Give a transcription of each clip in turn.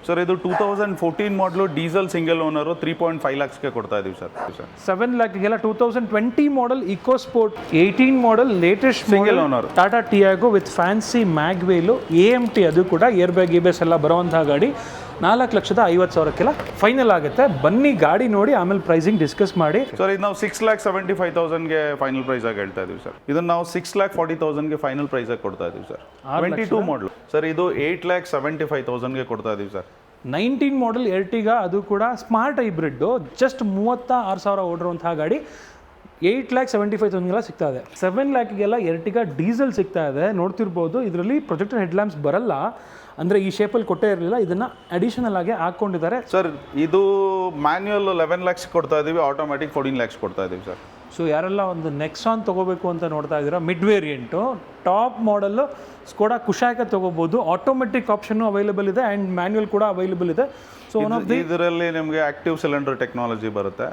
Sir ಇದು 2014 ಮಾಡಲು diesel single owner 3.5 lakhsಗೆ ಕೊಡ್ತಾ ಇದೀವಿ ಸರ್. 7 lakhಗೆಲ್ಲ 2020 model EcoSport 18 model latest single owner Tata Tiago with fancy mag wheel AMT ಅದು ಕೂಡ ಏರ್ ಬ್ಯಾಗ್ EBS ಎಲ್ಲ ಬರುವಂತಹ ಗಾಡಿ 4,50,000ಕ್ಕೆಲ್ಲ ಫೈನಲ್ ಆಗುತ್ತೆ. ಬನ್ನಿ ಗಾಡಿ ನೋಡಿ ಆಮೇಲೆ ಪ್ರೈಸಿಂಗ್ ಡಿಸ್ಕಸ್ ಮಾಡಿ. ಸರ್ ಇದು ನಾವು 6,75,000ಗೆ ಫೈನಲ್ ಪ್ರೈಸ್ ಆಗಿ ಹೇಳ್ತಾ ಇದೀವಿ ಸರ್. ಇದನ್ನ ನಾವು 6,40,000ಗೆ ಫೈನಲ್ ಪ್ರೈಸ್ ಆಗಿ ಕೊಡ್ತಾ ಇದೀವಿ ಸರ್. 22 ಮಾಡಲು ಸರ್ ಇದು 8,75,000ಗೆ ಕೊಡ್ತಾ ಇದೀವಿ ಸರ್. 19 ಮಾಡಲ್ ಎರ್ಟಿಗಾ ಅದು ಕೂಡ ಸ್ಮಾರ್ಟ್ ಹೈಬ್ರಿಡ್ ಜಸ್ಟ್ 36,000 ಓಡಿರುವಂತಹ ಗಾಡಿ 8,75,000ಗೆಲ್ಲ ಸಿಗ್ತಾ ಇದೆ. 7 lakhಗೆಲ್ಲ ಎರ್ಟಿಗಾ ಡೀಸೆಲ್ ಸಿಗ್ತಾ ಇದೆ. ನೋಡ್ತಿರ್ಬೋದು ಇದರಲ್ಲಿ ಪ್ರೊಜೆಕ್ಟರ್ ಹೆಡ್ಲ್ಯಾಂಪ್ಸ್ ಬರಲ್ಲ, ಅಂದರೆ ಈ ಶೇಪಲ್ಲಿ ಕೊಟ್ಟೇ ಇರಲಿಲ್ಲ, ಇದನ್ನು ಅಡಿಷನಲ್ ಆಗಿ ಹಾಕ್ಕೊಂಡಿದ್ದಾರೆ. ಸರ್ ಇದು ಮ್ಯಾನ್ಯುಯಲ್ 11 lakhs ಕೊಡ್ತಾ ಇದೀವಿ, ಆಟೋಮ್ಯಾಟಿಕ್ 14 lakhs ಕೊಡ್ತಾ ಇದೀವಿ ಸರ್. ಸೊ ಯಾರೆಲ್ಲ ಒಂದು ನೆಕ್ಸಾನ್ ತೊಗೋಬೇಕು ಅಂತ ನೋಡ್ತಾ ಇದ್ದೀರಾ, mid variant top model Skoda Kushaq ತೊಗೋಬೋದು. ಆಟೋಮೆಟಿಕ್ ಆಪ್ಷನ್ನು ಅವೈಲೇಬಲ್ ಇದೆ ಆ್ಯಂಡ್ ಮ್ಯಾನ್ಯುಯಲ್ ಕೂಡ ಅವೈಲೇಬಲ್ ಇದೆ. ಸೊ ಇದರಲ್ಲಿ ನಿಮಗೆ ಆಕ್ಟಿವ್ ಸಿಲಿಂಡರ್ ಟೆಕ್ನಾಲಜಿ ಬರುತ್ತೆ.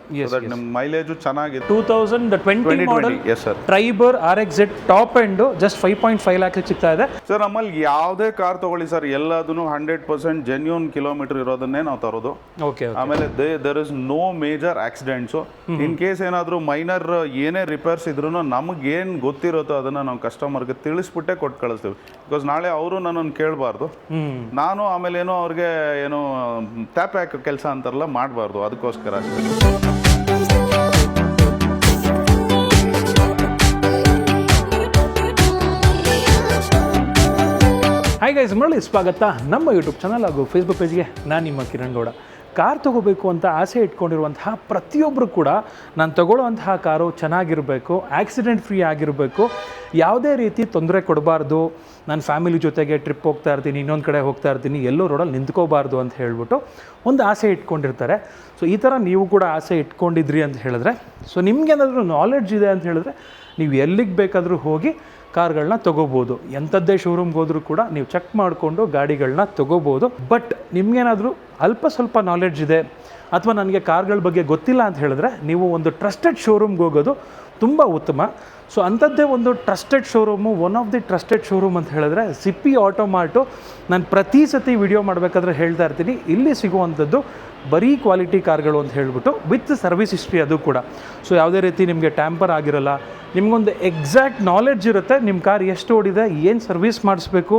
ನಿಮ್ಮ ಮೈಲೇಜು ಚೆನ್ನಾಗಿದೆ. 2020 model Triber RXZ top end just 5.5 lakhs ಸಿಗ್ತಾ ಇದೆ ಸರ್. ನಮ್ಮಲ್ಲಿ ಯಾವುದೇ ಕಾರ್ ತಗೊಳ್ಳಿ ಸರ್, ಎಲ್ಲದನ್ನು 100% ಜೆನ್ಯೂನ್ ಕಿಲೋಮೀಟರ್ ಇರೋದನ್ನೇ ನಾವು ತರೋದು. ಓಕೆ. ಆಮೇಲೆ there is no major accidents. In case ಏನಾದರೂ ಮೈನರ್ ಏನೇ ರಿಪೇರ್ಸ್ ಇದ್ರೂ ನಮಗೆ ಏನು ಗೊತ್ತಿರುತ್ತೋ ಅದನ್ನು ನಾವು ಕಸ್ಟಮರ್ಗೆ ತಿಳಿಸ್ಬಿಟ್ಟೆ ಕೊಟ್ಟು ಕಳಿಸ್ತೀವಿ. ಬಿಕಾಸ್ ನಾಳೆ ಅವರು ನನ್ನನ್ನು ಕೇಳಬಾರ್ದು, ನಾನು ಆಮೇಲೆ ಏನೋ ಅವ್ರಿಗೆ ಏನೋ ಟ್ಯಾಪ್ ಹಾಕೋ ಕೆಲಸ ಅಂತಾರಲ್ಲ ಮಾಡಬಾರ್ದು, ಅದಕ್ಕೋಸ್ಕರ ಅಷ್ಟೇ. ಹಾಯ್ ಗೈಸ್, ಮರಳಿ ಸ್ವಾಗತ ನಮ್ಮ ಯೂಟ್ಯೂಬ್ ಚಾನಲ್ ಹಾಗೂ ಫೇಸ್ಬುಕ್ ಪೇಜ್ಗೆ. ನಾನು ನಿಮ್ಮ ಕಿರಣ್ ಗೌಡ. ಕಾರ್ ತೊಗೋಬೇಕು ಅಂತ ಆಸೆ ಇಟ್ಕೊಂಡಿರುವಂತಹ ಪ್ರತಿಯೊಬ್ಬರು ಕೂಡ ನಾನು ತೊಗೊಳ್ಳುವಂತಹ ಕಾರು ಚೆನ್ನಾಗಿರಬೇಕು, ಆಕ್ಸಿಡೆಂಟ್ ಫ್ರೀ ಆಗಿರಬೇಕು, ಯಾವುದೇ ರೀತಿ ತೊಂದರೆ ಕೊಡಬಾರ್ದು, ನಾನು ಫ್ಯಾಮಿಲಿ ಜೊತೆಗೆ ಟ್ರಿಪ್ ಹೋಗ್ತಾ ಇರ್ತೀನಿ, ಇನ್ನೊಂದು ಕಡೆ ಹೋಗ್ತಾ ಇರ್ತೀನಿ, ಎಲ್ಲೋ ರೋಡಲ್ಲಿ ನಿಂತ್ಕೋಬಾರ್ದು ಅಂತ ಹೇಳ್ಬಿಟ್ಟು ಒಂದು ಆಸೆ ಇಟ್ಕೊಂಡಿರ್ತಾರೆ. ಸೊ ಈ ಥರ ನೀವು ಕೂಡ ಆಸೆ ಇಟ್ಕೊಂಡಿದ್ರಿ ಅಂತ ಹೇಳಿದ್ರೆ, ಸೊ ನಿಮಗೇನಾದರೂ ನಾಲೆಡ್ಜ್ ಇದೆ ಅಂತ ಹೇಳಿದ್ರೆ ನೀವು ಎಲ್ಲಿಗೆ ಬೇಕಾದರೂ ಹೋಗಿ ಕಾರ್ಗಳನ್ನ ತೊಗೋಬೋದು. ಎಂಥದ್ದೇ ಶೋರೂಮ್ಗೆ ಹೋದರೂ ಕೂಡ ನೀವು ಚೆಕ್ ಮಾಡಿಕೊಂಡು ಗಾಡಿಗಳನ್ನ ತೊಗೋಬೋದು. ಬಟ್ ನಿಮಗೇನಾದರೂ ಅಲ್ಪ ಸ್ವಲ್ಪ ನಾಲೆಡ್ಜ್ ಇದೆ ಅಥವಾ ನನಗೆ ಕಾರ್ಗಳ ಬಗ್ಗೆ ಗೊತ್ತಿಲ್ಲ ಅಂತ ಹೇಳಿದ್ರೆ ನೀವು ಒಂದು ಟ್ರಸ್ಟೆಡ್ ಶೋರೂಮ್ಗೆ ಹೋಗೋದು ತುಂಬ ಉತ್ತಮ. ಸೊ ಅಂಥದ್ದೇ ಒಂದು trusted showroom, one of the trusted showroom ಅಂತ ಹೇಳಿದ್ರೆ ಸಿಪ್ಪಿ ಆಟೋಮಾರ್ಟು. ನಾನು ಪ್ರತಿ ಸತಿ ವಿಡಿಯೋ ಮಾಡಬೇಕಾದ್ರೆ ಹೇಳ್ತಾ ಇರ್ತೀನಿ, ಇಲ್ಲಿ ಸಿಗುವಂಥದ್ದು ಬರೀ ಕ್ವಾಲಿಟಿ ಕಾರ್ಗಳು ಅಂತ ಹೇಳ್ಬಿಟ್ಟು ವಿತ್ ಸರ್ವಿಸ್ ಹಿಸ್ಟ್ರಿ ಅದು ಕೂಡ. ಸೊ ಯಾವುದೇ ರೀತಿ ನಿಮಗೆ ಟ್ಯಾಂಪರ್ ಆಗಿರಲ್ಲ, ನಿಮಗೊಂದು ಎಕ್ಸಾಕ್ಟ್ ನಾಲೆಡ್ಜ್ ಇರುತ್ತೆ, ನಿಮ್ಮ ಕಾರ್ ಎಷ್ಟು ಓಡಿದೆ, ಏನು ಸರ್ವಿಸ್ ಮಾಡಿಸ್ಬೇಕು,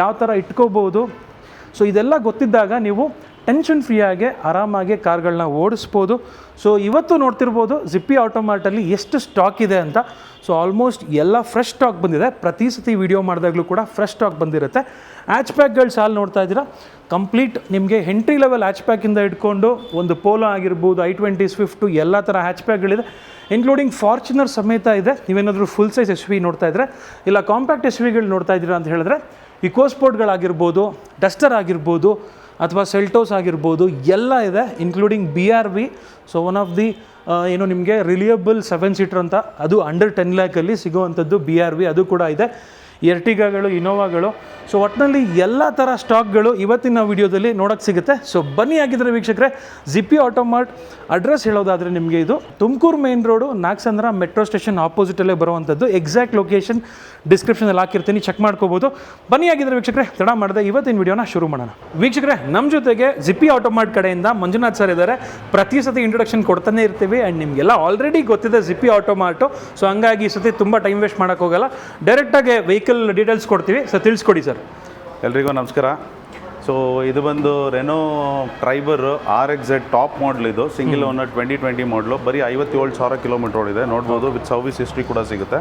ಯಾವ ಥರ ಇಟ್ಕೋಬೋದು. ಸೊ ಇದೆಲ್ಲ ಗೊತ್ತಿದ್ದಾಗ ನೀವು ಟೆನ್ಷನ್ ಫ್ರೀಯಾಗಿ ಆರಾಮಾಗಿ ಕಾರ್ಗಳನ್ನ ಓಡಿಸ್ಬೋದು. ಸೊ ಇವತ್ತು ನೋಡ್ತಿರ್ಬೋದು ಜಿಪ್ಪಿ ಆಟೋಮಾರ್ಟಲ್ಲಿ ಎಷ್ಟು ಸ್ಟಾಕ್ ಇದೆ ಅಂತ. ಸೊ ಆಲ್ಮೋಸ್ಟ್ ಎಲ್ಲ ಫ್ರೆಶ್ ಸ್ಟಾಕ್ ಬಂದಿದೆ. ಪ್ರತಿ ಸತಿ ವಿಡಿಯೋ ಮಾಡಿದಾಗಲೂ ಕೂಡ ಫ್ರೆಶ್ ಸ್ಟಾಕ್ ಬಂದಿರುತ್ತೆ. ಹ್ಯಾಚ್ ಪ್ಯಾಕ್ಗಳು ಸಾಲು ನೋಡ್ತಾ ಇದ್ದೀರಾ, ಕಂಪ್ಲೀಟ್ ನಿಮಗೆ ಎಂಟ್ರಿ ಲೆವೆಲ್ ಹ್ಯಾಚ್ ಪ್ಯಾಕಿಂದ ಇಟ್ಕೊಂಡು ಒಂದು ಪೋಲೋ ಆಗಿರ್ಬೋದು, i20, ಸ್ವಿಫ್ಟು ಎಲ್ಲ ಥರ ಹ್ಯಾಚ್ ಪ್ಯಾಕ್ಗಳಿದೆ, ಇನ್ಕ್ಲೂಡಿಂಗ್ ಫಾರ್ಚುನರ್ ಸಮೇತ ಇದೆ. ನೀವೇನಾದರೂ ಫುಲ್ ಸೈಜ್ SUV ನೋಡ್ತಾ ಇದ್ದರೆ, ಇಲ್ಲ ಕಾಂಪ್ಯಾಕ್ಟ್ SUVಗಳು ನೋಡ್ತಾ ಇದ್ದೀರಾ ಅಂತ ಹೇಳಿದ್ರೆ ಇಕೋ ಸ್ಪೋರ್ಟ್ಗಳಾಗಿರ್ಬೋದು, ಡಸ್ಟರ್ ಆಗಿರ್ಬೋದು, ಅಥವಾ ಸೆಲ್ಟೋಸ್ ಆಗಿರ್ಬೋದು, ಎಲ್ಲ ಇದೆ, including BRV. So one of the ಏನು ನಿಮಗೆ ರಿಲಿಯಬಲ್ 7 ಸೀಟರ್ ಅಂತ, ಅದು ಅಂಡರ್ 10 lakhಲ್ಲಿ ಸಿಗೋವಂಥದ್ದು BRV ಅದು ಕೂಡ ಇದೆ. ಎರ್ಟಿಗಾಗಳು, ಇನೋವಾಗಳು, ಸೊ ಒಟ್ಟಿನಲ್ಲಿ ಎಲ್ಲ ಥರ ಸ್ಟಾಕ್ಗಳು ಇವತ್ತಿನ ವಿಡಿಯೋದಲ್ಲಿ ನೋಡೋಕ್ಕೆ ಸಿಗುತ್ತೆ. ಸೊ ಬನ್ನಿ ಆಗಿದ್ರೆ ವೀಕ್ಷಕರೇ, ಜಿಪ್ಪಿ ಆಟೋಮಾರ್ಟ್ ಅಡ್ರೆಸ್ ಹೇಳೋದಾದರೆ ನಿಮಗೆ ಇದು Tumakuru main road, Nagasandra metro station ಆಪೋಸಿಟಲ್ಲೇ ಬರುವಂಥದ್ದು. ಎಕ್ಸಾಕ್ಟ್ ಲೊಕೇಶನ್ ಡಿಸ್ಕ್ರಿಪ್ಷನಲ್ಲಿ ಹಾಕಿರ್ತೀನಿ, ಚೆಕ್ ಮಾಡ್ಕೋಬೋದು. ಬನ್ನಿ ಆಗಿದ್ರೆ ವೀಕ್ಷಕರೇ, ತಡ ಮಾಡಿದೆ ಇವತ್ತಿನ ವಿಡಿಯೋನ ಶುರು ಮಾಡೋಣ. ವೀಕ್ಷಕರೇ, ನಮ್ಮ ಜೊತೆಗೆ ಜಿಪ್ಪಿ ಆಟೋಮಾರ್ಟ್ ಕಡೆಯಿಂದ ಮಂಜುನಾಥ್ ಸರ್ ಇದ್ದಾರೆ. ಪ್ರತಿ ಸತಿ ಇಂಟ್ರೊಡಕ್ಷನ್ ಕೊಡ್ತಾನೆ ಇರ್ತೀವಿ ಆ್ಯಂಡ್ ನಿಮಗೆಲ್ಲ ಆಲ್ರೆಡಿ ಗೊತ್ತಿದೆ ಜಿಪ್ಪಿ ಆಟೋಮಾರ್ಟು. ಸೊ ಹಂಗಾಗಿ ಈ ಸತಿ ತುಂಬ ಟೈಮ್ ವೇಸ್ಟ್ ಮಾಡೋಕ್ಕೋಗಲ್ಲ, ಡೈರೆಕ್ಟಾಗಿ ವೆಹಿಕಲ್ ಡೀಟೇಲ್ಸ್ ಕೊಡ್ತೀವಿ. ಸೊ ತಿಳಿಸ್ಕೊಡಿ ಸರ್. ಎಲ್ರಿಗೂ ನಮಸ್ಕಾರ. ಸೊ ಇದು ಬಂದು Renault Triber RXZ top model. ಇದು ಸಿಂಗಲ್ ಓನರ್ 2020 ಮಾಡಲು, ಬರೀ 57,000 ಕಿಲೋಮೀಟರ್ ಓಡಿದೆ. ನೋಡ್ಬೋದು, ವಿತ್ ಸರ್ವಿಸ್ ಹಿಸ್ಟ್ರಿ ಕೂಡ ಸಿಗುತ್ತೆ.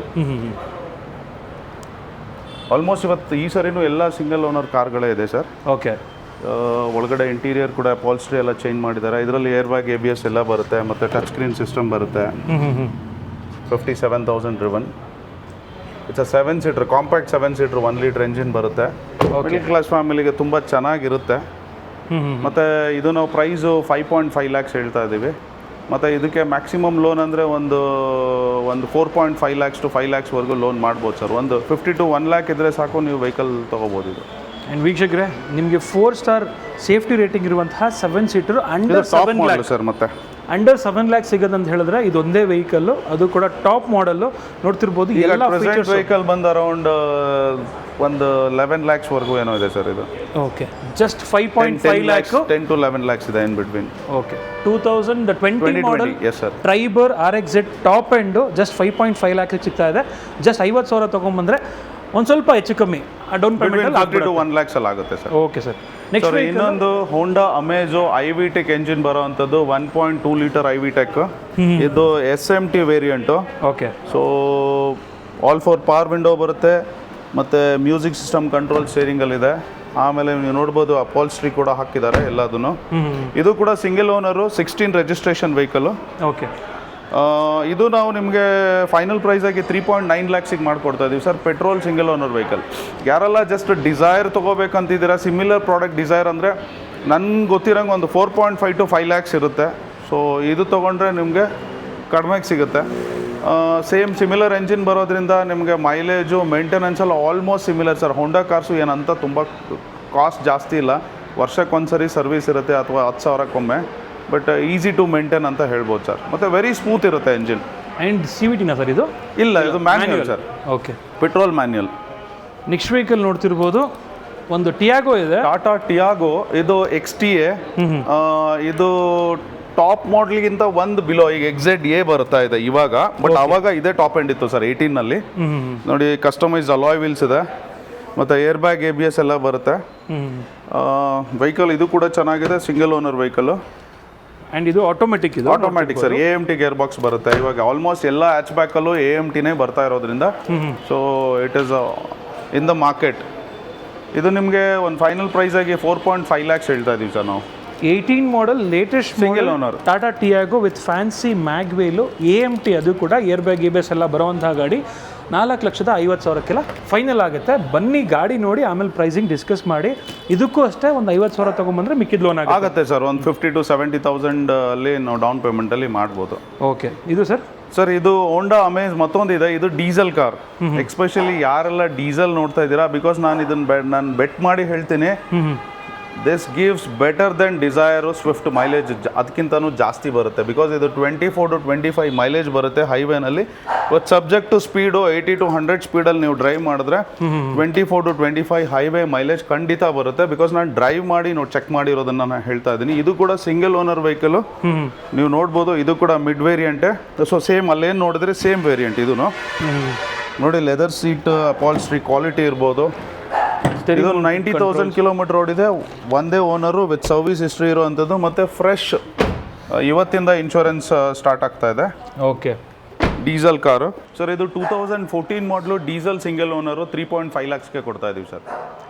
ಆಲ್ಮೋಸ್ಟ್ ಇವತ್ತು ಈ ಸರಿನೂ ಎಲ್ಲ ಸಿಂಗಲ್ ಓನರ್ ಕಾರ್ಗಳೇ ಇದೆ ಸರ್. ಓಕೆ. ಒಳಗಡೆ ಇಂಟೀರಿಯರ್ ಕೂಡ ಪಾಲ್ಸ್ಟ್ರಿ ಎಲ್ಲ ಚೇಂಜ್ ಮಾಡಿದ್ದಾರೆ. ಇದರಲ್ಲಿ ಏರ್ ಬ್ಯಾಗ್ ABS ಎಲ್ಲ ಬರುತ್ತೆ, ಮತ್ತು ಟಚ್ ಸ್ಕ್ರೀನ್ ಸಿಸ್ಟಮ್ ಬರುತ್ತೆ. 57,000 driven. It's 7 seater, compact 7 seater, 1 litre engine ಬರುತ್ತೆ. ಮಿಡಲ್ ಕ್ಲಾಸ್ ಫ್ಯಾಮಿಲಿಗೆ ತುಂಬ ಚೆನ್ನಾಗಿರುತ್ತೆ. ಮತ್ತು ಇದು ನಾವು ಪ್ರೈಸು 5.5 lakhs ಹೇಳ್ತಾ ಇದ್ದೀವಿ. ಮತ್ತು ಇದಕ್ಕೆ ಮ್ಯಾಕ್ಸಿಮಮ್ ಲೋನ್ ಅಂದರೆ ಒಂದು 4.5 lakhs to 5 lakhsವರೆಗೂ ಲೋನ್ ಮಾಡ್ಬೋದು ಸರ್. ಒಂದು 50 to 1 lakh ಇದ್ದರೆ ಸಾಕು, ನೀವು ವೆಹಿಕಲ್ ತೊಗೋಬೋದು. ಇದು ಆ್ಯಂಡ್ ವೀಕ್ಷಕರೇ, ನಿಮಗೆ 4 ಸ್ಟಾರ್ ಸೇಫ್ಟಿ ರೇಟಿಂಗ್ ಇರುವಂತಹ 7 ಸೀಟರ್ ಅಂಡರ್ 7 lakh ಸರ್. ಮತ್ತೆ ಅಂಡರ್ 7 lakh ಸಿಗೋದಂತ ಹೇಳಿದ್ರೆ ಇದೊಂದೇ ವೆಹಿಕಲ್ಲು, ಅದು ಕೂಡ ಟಾಪ್ ಮಾಡಲ್ಲು. ನೋಡ್ತಿರ್ಬೋದು ಎಲ್ಲ ವೆಹಿಕಲ್ ಬಂದು ಅರೌಂಡ್ ಒಂದು 11 ಲ್ಯಾಕ್ಸ್ವರೆಗೂ ಏನೋ ಇದೆ ಸರ್ ಇದು. Okay, just 5.5 lac 10 to 11 lakhs ಇದೆ in between. Okay, 2020 model yes sir. Triber RXZ top end just 5.5 lac ಸಿಗ್ತಾ ಇದೆ. ಜಸ್ಟ್ 50,000 ತೊಗೊಂಬಂದ್ರೆ ಒಂದು ಸ್ವಲ್ಪ ಹೆಚ್ಚು ಕಮ್ಮಿ ಡೌನ್ ಪೇಮೆಂಟ್ 50 to 1 lakhs ಅಲ್ಲಿ ಆಗುತ್ತೆ ಸರ್. Okay sir. ನೆಕ್ಸ್ಟ್ ಇನ್ನೊಂದು ಹೋಂಡಾ ಅಮೇಜೋ ಐವಿಟೆಕ್ ಎಂಜಿನ್ ಬರೋ ಅಂಥದ್ದು 1.2 ಲೀಟರ್ ಐವಿಟೆಕ್. ಇದು SMT variant. Okay, so all four power window ಬರುತ್ತೆ ಮತ್ತು ಮ್ಯೂಸಿಕ್ ಸಿಸ್ಟಮ್ ಕಂಟ್ರೋಲ್ ಸ್ಟೇರಿಂಗಲ್ಲಿದೆ. ಆಮೇಲೆ ನೀವು ನೋಡ್ಬೋದು ಅಪಾಲ್ಸ್ಟ್ರಿ ಕೂಡ ಹಾಕಿದ್ದಾರೆ ಎಲ್ಲದನ್ನು. ಇದು ಕೂಡ single owner 16 registration vehicle. Okay, ಇದು ನಾವು ನಿಮಗೆ ಫೈನಲ್ ಪ್ರೈಸಾಗಿ 3.9 ಲ್ಯಾಕ್ಸಿಗೆ ಮಾಡಿಕೊಡ್ತಾ ಇದ್ದೀವಿ ಸರ್. Petrol single owner vehicle. ಯಾರೆಲ್ಲ ಜಸ್ಟ್ ಡಿಸೈರ್ ತೊಗೋಬೇಕಂತಿದ್ದೀರಾ, ಸಿಮಿಲರ್ ಪ್ರಾಡಕ್ಟ್ ಡಿಸೈರ್ ಅಂದರೆ ನನ್ಗೆ ಗೊತ್ತಿರೋಂಗೆ ಒಂದು 4.5 to 5 ಲ್ಯಾಕ್ಸ್ ಇರುತ್ತೆ. ಸೊ ಇದು ತೊಗೊಂಡ್ರೆ ನಿಮಗೆ ಕಡಿಮೆಗೆ ಸಿಗುತ್ತೆ. ಸೇಮ್ ಸಿಮಿಲರ್ ಎಂಜಿನ್ ಬರೋದ್ರಿಂದ ನಿಮಗೆ ಮೈಲೇಜು ಮೇಂಟೆನೆನ್ಸ್ ಎಲ್ಲ ಆಲ್ಮೋಸ್ಟ್ ಸಿಮಿಲರ್ ಸರ್. ಹೋಂಡಾ ಕಾರ್ಸು ಏನಂತ ತುಂಬ ಕಾಸ್ಟ್ ಜಾಸ್ತಿ ಇಲ್ಲ. ವರ್ಷಕ್ಕೊಂದ್ಸರಿ ಸರ್ವಿಸ್ ಇರುತ್ತೆ ಅಥವಾ 10,000ಕ್ಕೊಮ್ಮೆ. ಬಟ್ ಈಸಿ ಟು ಮೇಂಟೈನ್ ಅಂತ ಹೇಳ್ಬೋದು ಸರ್. ಮತ್ತು ವೆರಿ ಸ್ಮೂತ್ ಇರುತ್ತೆ ಎಂಜಿನ್. ಆ್ಯಂಡ್ CVT ನಾ ಸರ್ ಇದು? ಇಲ್ಲ, ಇದು manual sir. Okay, petrol manual. Next vehicle ನೋಡ್ತಿರ್ಬೋದು, ಒಂದು ಟಿಯಾಗೋ ಇದೆ, ಟಾಟಾ ಟಿಯಾಗೋ. ಇದು XTA. ಇದು ಟಾಪ್ ಮಾಡಲ್ಗಿಂತ ಒಂದು ಬಿಲೋ. ಈಗ XZA ಬರ್ತಾ ಇದೆ ಇವಾಗ, ಬಟ್ ಆವಾಗ ಇದೇ ಟಾಪ್ ಎಂಡ್ ಇತ್ತು ಸರ್ 18ನಲ್ಲಿ. ನೋಡಿ, ಕಸ್ಟಮೈಸ್ಡ್ ಅಲಾಯ್ ವೀಲ್ಸ್ ಇದೆ ಮತ್ತು ಏರ್ ಬ್ಯಾಗ್ ABS ಎಲ್ಲ ಬರುತ್ತೆ. ವೆಹಿಕಲ್ ಇದು ಕೂಡ ಚೆನ್ನಾಗಿದೆ, ಸಿಂಗಲ್ ಓನರ್ ವೆಹಿಕಲ್. ಆ್ಯಂಡ್ ಇದು ಆಟೋಮೆಟಿಕ್. ಇದು automatic sir. AMT gear box ಬರುತ್ತೆ. ಇವಾಗ ಆಲ್ಮೋಸ್ಟ್ ಎಲ್ಲ ಹ್ಯಾಚ್ ಬ್ಯಾಕಲ್ಲೂ AMTನೇ ಬರ್ತಾ ಇರೋದ್ರಿಂದ so it is in the market. ಇದು ನಿಮಗೆ ಒಂದು ಫೈನಲ್ ಪ್ರೈಸಾಗಿ 4.5 ಲ್ಯಾಕ್ಸ್ ಹೇಳ್ತಾ ಇದ್ದೀವಿ ಸರ್ ನಾವು. 18 model latest single owner Tata Tiago with fancy mag wheel, AMT ಅದು ಕೂಡ ಏರ್ ಬ್ಯಾಗ್ ABS ಎಲ್ಲ ಬರೋವಂತಹ ಗಾಡಿ 4,50,000ಕ್ಕೆಲ್ಲ ಫೈನಲ್ ಆಗುತ್ತೆ. ಬನ್ನಿ ಗಾಡಿ ನೋಡಿ, ಆಮೇಲೆ ಪ್ರೈಸಿಂಗ್ ಡಿಸ್ಕಸ್ ಮಾಡಿ. ಇದಕ್ಕೂ ಅಷ್ಟೇ ಒಂದು 50,000 ತೊಗೊಂಬಂದ್ರೆ ಮಿಕ್ಕಿದ ಲೋನ್ ಆಗುತ್ತೆ ಸರ್. ಒಂದು 50 to 70,000 ಅಲ್ಲಿ ನಾವು ಡೌನ್ ಪೇಮೆಂಟಲ್ಲಿ ಮಾಡ್ಬೋದು. ಓಕೆ, ಇದು ಸರ್? ಸರ್ ಇದು ಹೋಂಡಾ ಅಮೇಜ್ ಮತ್ತೊಂದಿದೆ. ಇದು ಡೀಸೆಲ್ ಕಾರ್. ಎಕ್ಸ್ಪೆಷಲಿ ಯಾರೆಲ್ಲ ಡೀಸೆಲ್ ನೋಡ್ತಾ ಇದ್ದೀರಾ, ಬಿಕಾಸ್ ನಾನು ಇದನ್ನು ನಾನು ಬೆಟ್ ಮಾಡಿ ಹೇಳ್ತೀನಿ, this gives better than Dzire Swift. Mileage ಅದಕ್ಕಿಂತನೂ ಜಾಸ್ತಿ ಬರುತ್ತೆ. ಬಿಕಾಸ್ ಇದು 24 to 25 ಮೈಲೇಜ್ ಬರುತ್ತೆ ಹೈವೇನಲ್ಲಿ. But subject to speed 80 to 100 ಸ್ಪೀಡಲ್ಲಿ ನೀವು ಡ್ರೈವ್ ಮಾಡಿದ್ರೆ 24 to 25 ಹೈವೇ ಮೈಲೇಜ್ ಖಂಡಿತ ಬರುತ್ತೆ. ಬಿಕಾಸ್ ನಾನು ಡ್ರೈವ್ ಮಾಡಿ ಚೆಕ್ ಮಾಡಿರೋದನ್ನು ನಾನು ಹೇಳ್ತಾ ಇದ್ದೀನಿ. ಇದು ಕೂಡ ಸಿಂಗಲ್ ಓನರ್ ವೆಹಿಕಲ್. ನೀವು ನೋಡ್ಬೋದು, ಇದು ಕೂಡ ಮಿಡ್ ವೇರಿಯಂಟೇ. ಸೊ ಸೇಮ್ ಅಲ್ಲೇನು ನೋಡಿದ್ರೆ ಸೇಮ್ ವೇರಿಯಂಟ್. ಇದು ನೋಡಿ, ಲೆದರ್ ಸೀಟ್, ಅಪಾಲ್ಸ್ಟ್ರಿ ಕ್ವಾಲಿಟಿ ಇರ್ಬೋದು. ಇದು 90,000 ಕಿಲೋಮೀಟರ್ ಓಡಿದೆ. ಒಂದೇ ಓನರು ವಿತ್ ಸರ್ವಿಸ್ ಹಿಸ್ಟ್ರಿ ಇರುವಂಥದ್ದು. ಮತ್ತು ಫ್ರೆಶ್ ಇವತ್ತಿಂದ ಇನ್ಶೂರೆನ್ಸ್ ಸ್ಟಾರ್ಟ್ ಆಗ್ತಾ ಇದೆ. Okay, diesel car sir. ಇದು 2014 ಮಾಡಲು ಡೀಸೆಲ್ ಸಿಂಗಲ್ ಓನರು 3.5 ಲ್ಯಾಕ್ಸ್ಗೆ ಕೊಡ್ತಾ ಇದೀವಿ ಸರ್.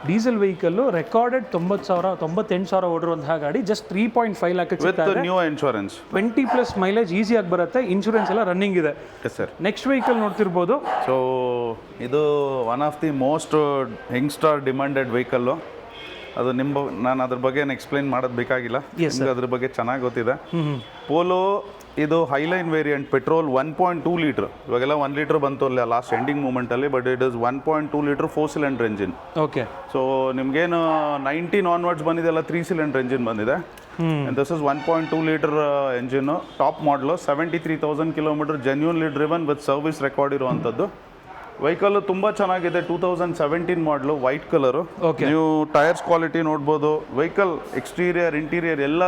ಡೀಸೆಲ್ ವೆಹಿಕಲ್ಲು ರೆಕಾರ್ಡೆಡ್ 98,000 ಓಡಿರುವಂತಹ ಗಾಡಿ just 3.5 lac with new insurance. 20+ mileage ಈಸಿಯಾಗಿ ಬರುತ್ತೆ. ಇನ್ಶೂರೆನ್ಸ್ ಎಲ್ಲ ರನ್ನಿಂಗ್ ಇದೆ. Yes sir. ನೆಕ್ಸ್ಟ್ ವೆಹಿಕಲ್ ನೋಡ್ತಿರ್ಬೋದು. ಸೊ ಇದು one of the most youngster demanded vehicle. ಅದು ನಾನು ಅದ್ರ ಬಗ್ಗೆ ಎಕ್ಸ್ಪ್ಲೈನ್ ಮಾಡೋದು ಬೇಕಾಗಿಲ್ಲ, ಅದ್ರ ಬಗ್ಗೆ ಚೆನ್ನಾಗಿ ಗೊತ್ತಿದೆ. ಪೋಲೋ ಇದು ಹೈಲೈನ್ ವೇರಿಯಂಟ್ ಪೆಟ್ರೋಲ್ 1.2 ಲೀಟರ್. ಇವಾಗೆಲ್ಲ 1 ಲೀಟರ್ ಬಂತು ಅಲ್ಲ ಲಾಸ್ಟ್ ಎಂಡಿಂಗ್ ಮೂಮೆಂಟಲ್ಲಿ. But it is 1.2 litre 4 cylinder engine. Okay, so ನಿಮ್ಗೇನು 19 ಆನ್ವರ್ಡ್ಸ್ ಬಂದಿದೆಲ್ಲ 3 ಸಿಲಿಂಡರ್ ಎಂಜಿನ್ ಬಂದಿದೆ. This is 1.2 litre engine, top model, 73,000 kilometre genuinely driven with service record ಇರುವಂಥದ್ದು. Vehicle ತುಂಬ ಚೆನ್ನಾಗಿದೆ. 2017 ಮಾಡಲು, ವೈಟ್ ಕಲರು. ನೀವು ಟೈರ್ಸ್ ಕ್ವಾಲಿಟಿ ನೋಡ್ಬೋದು. Vehicle exterior interior ಎಲ್ಲ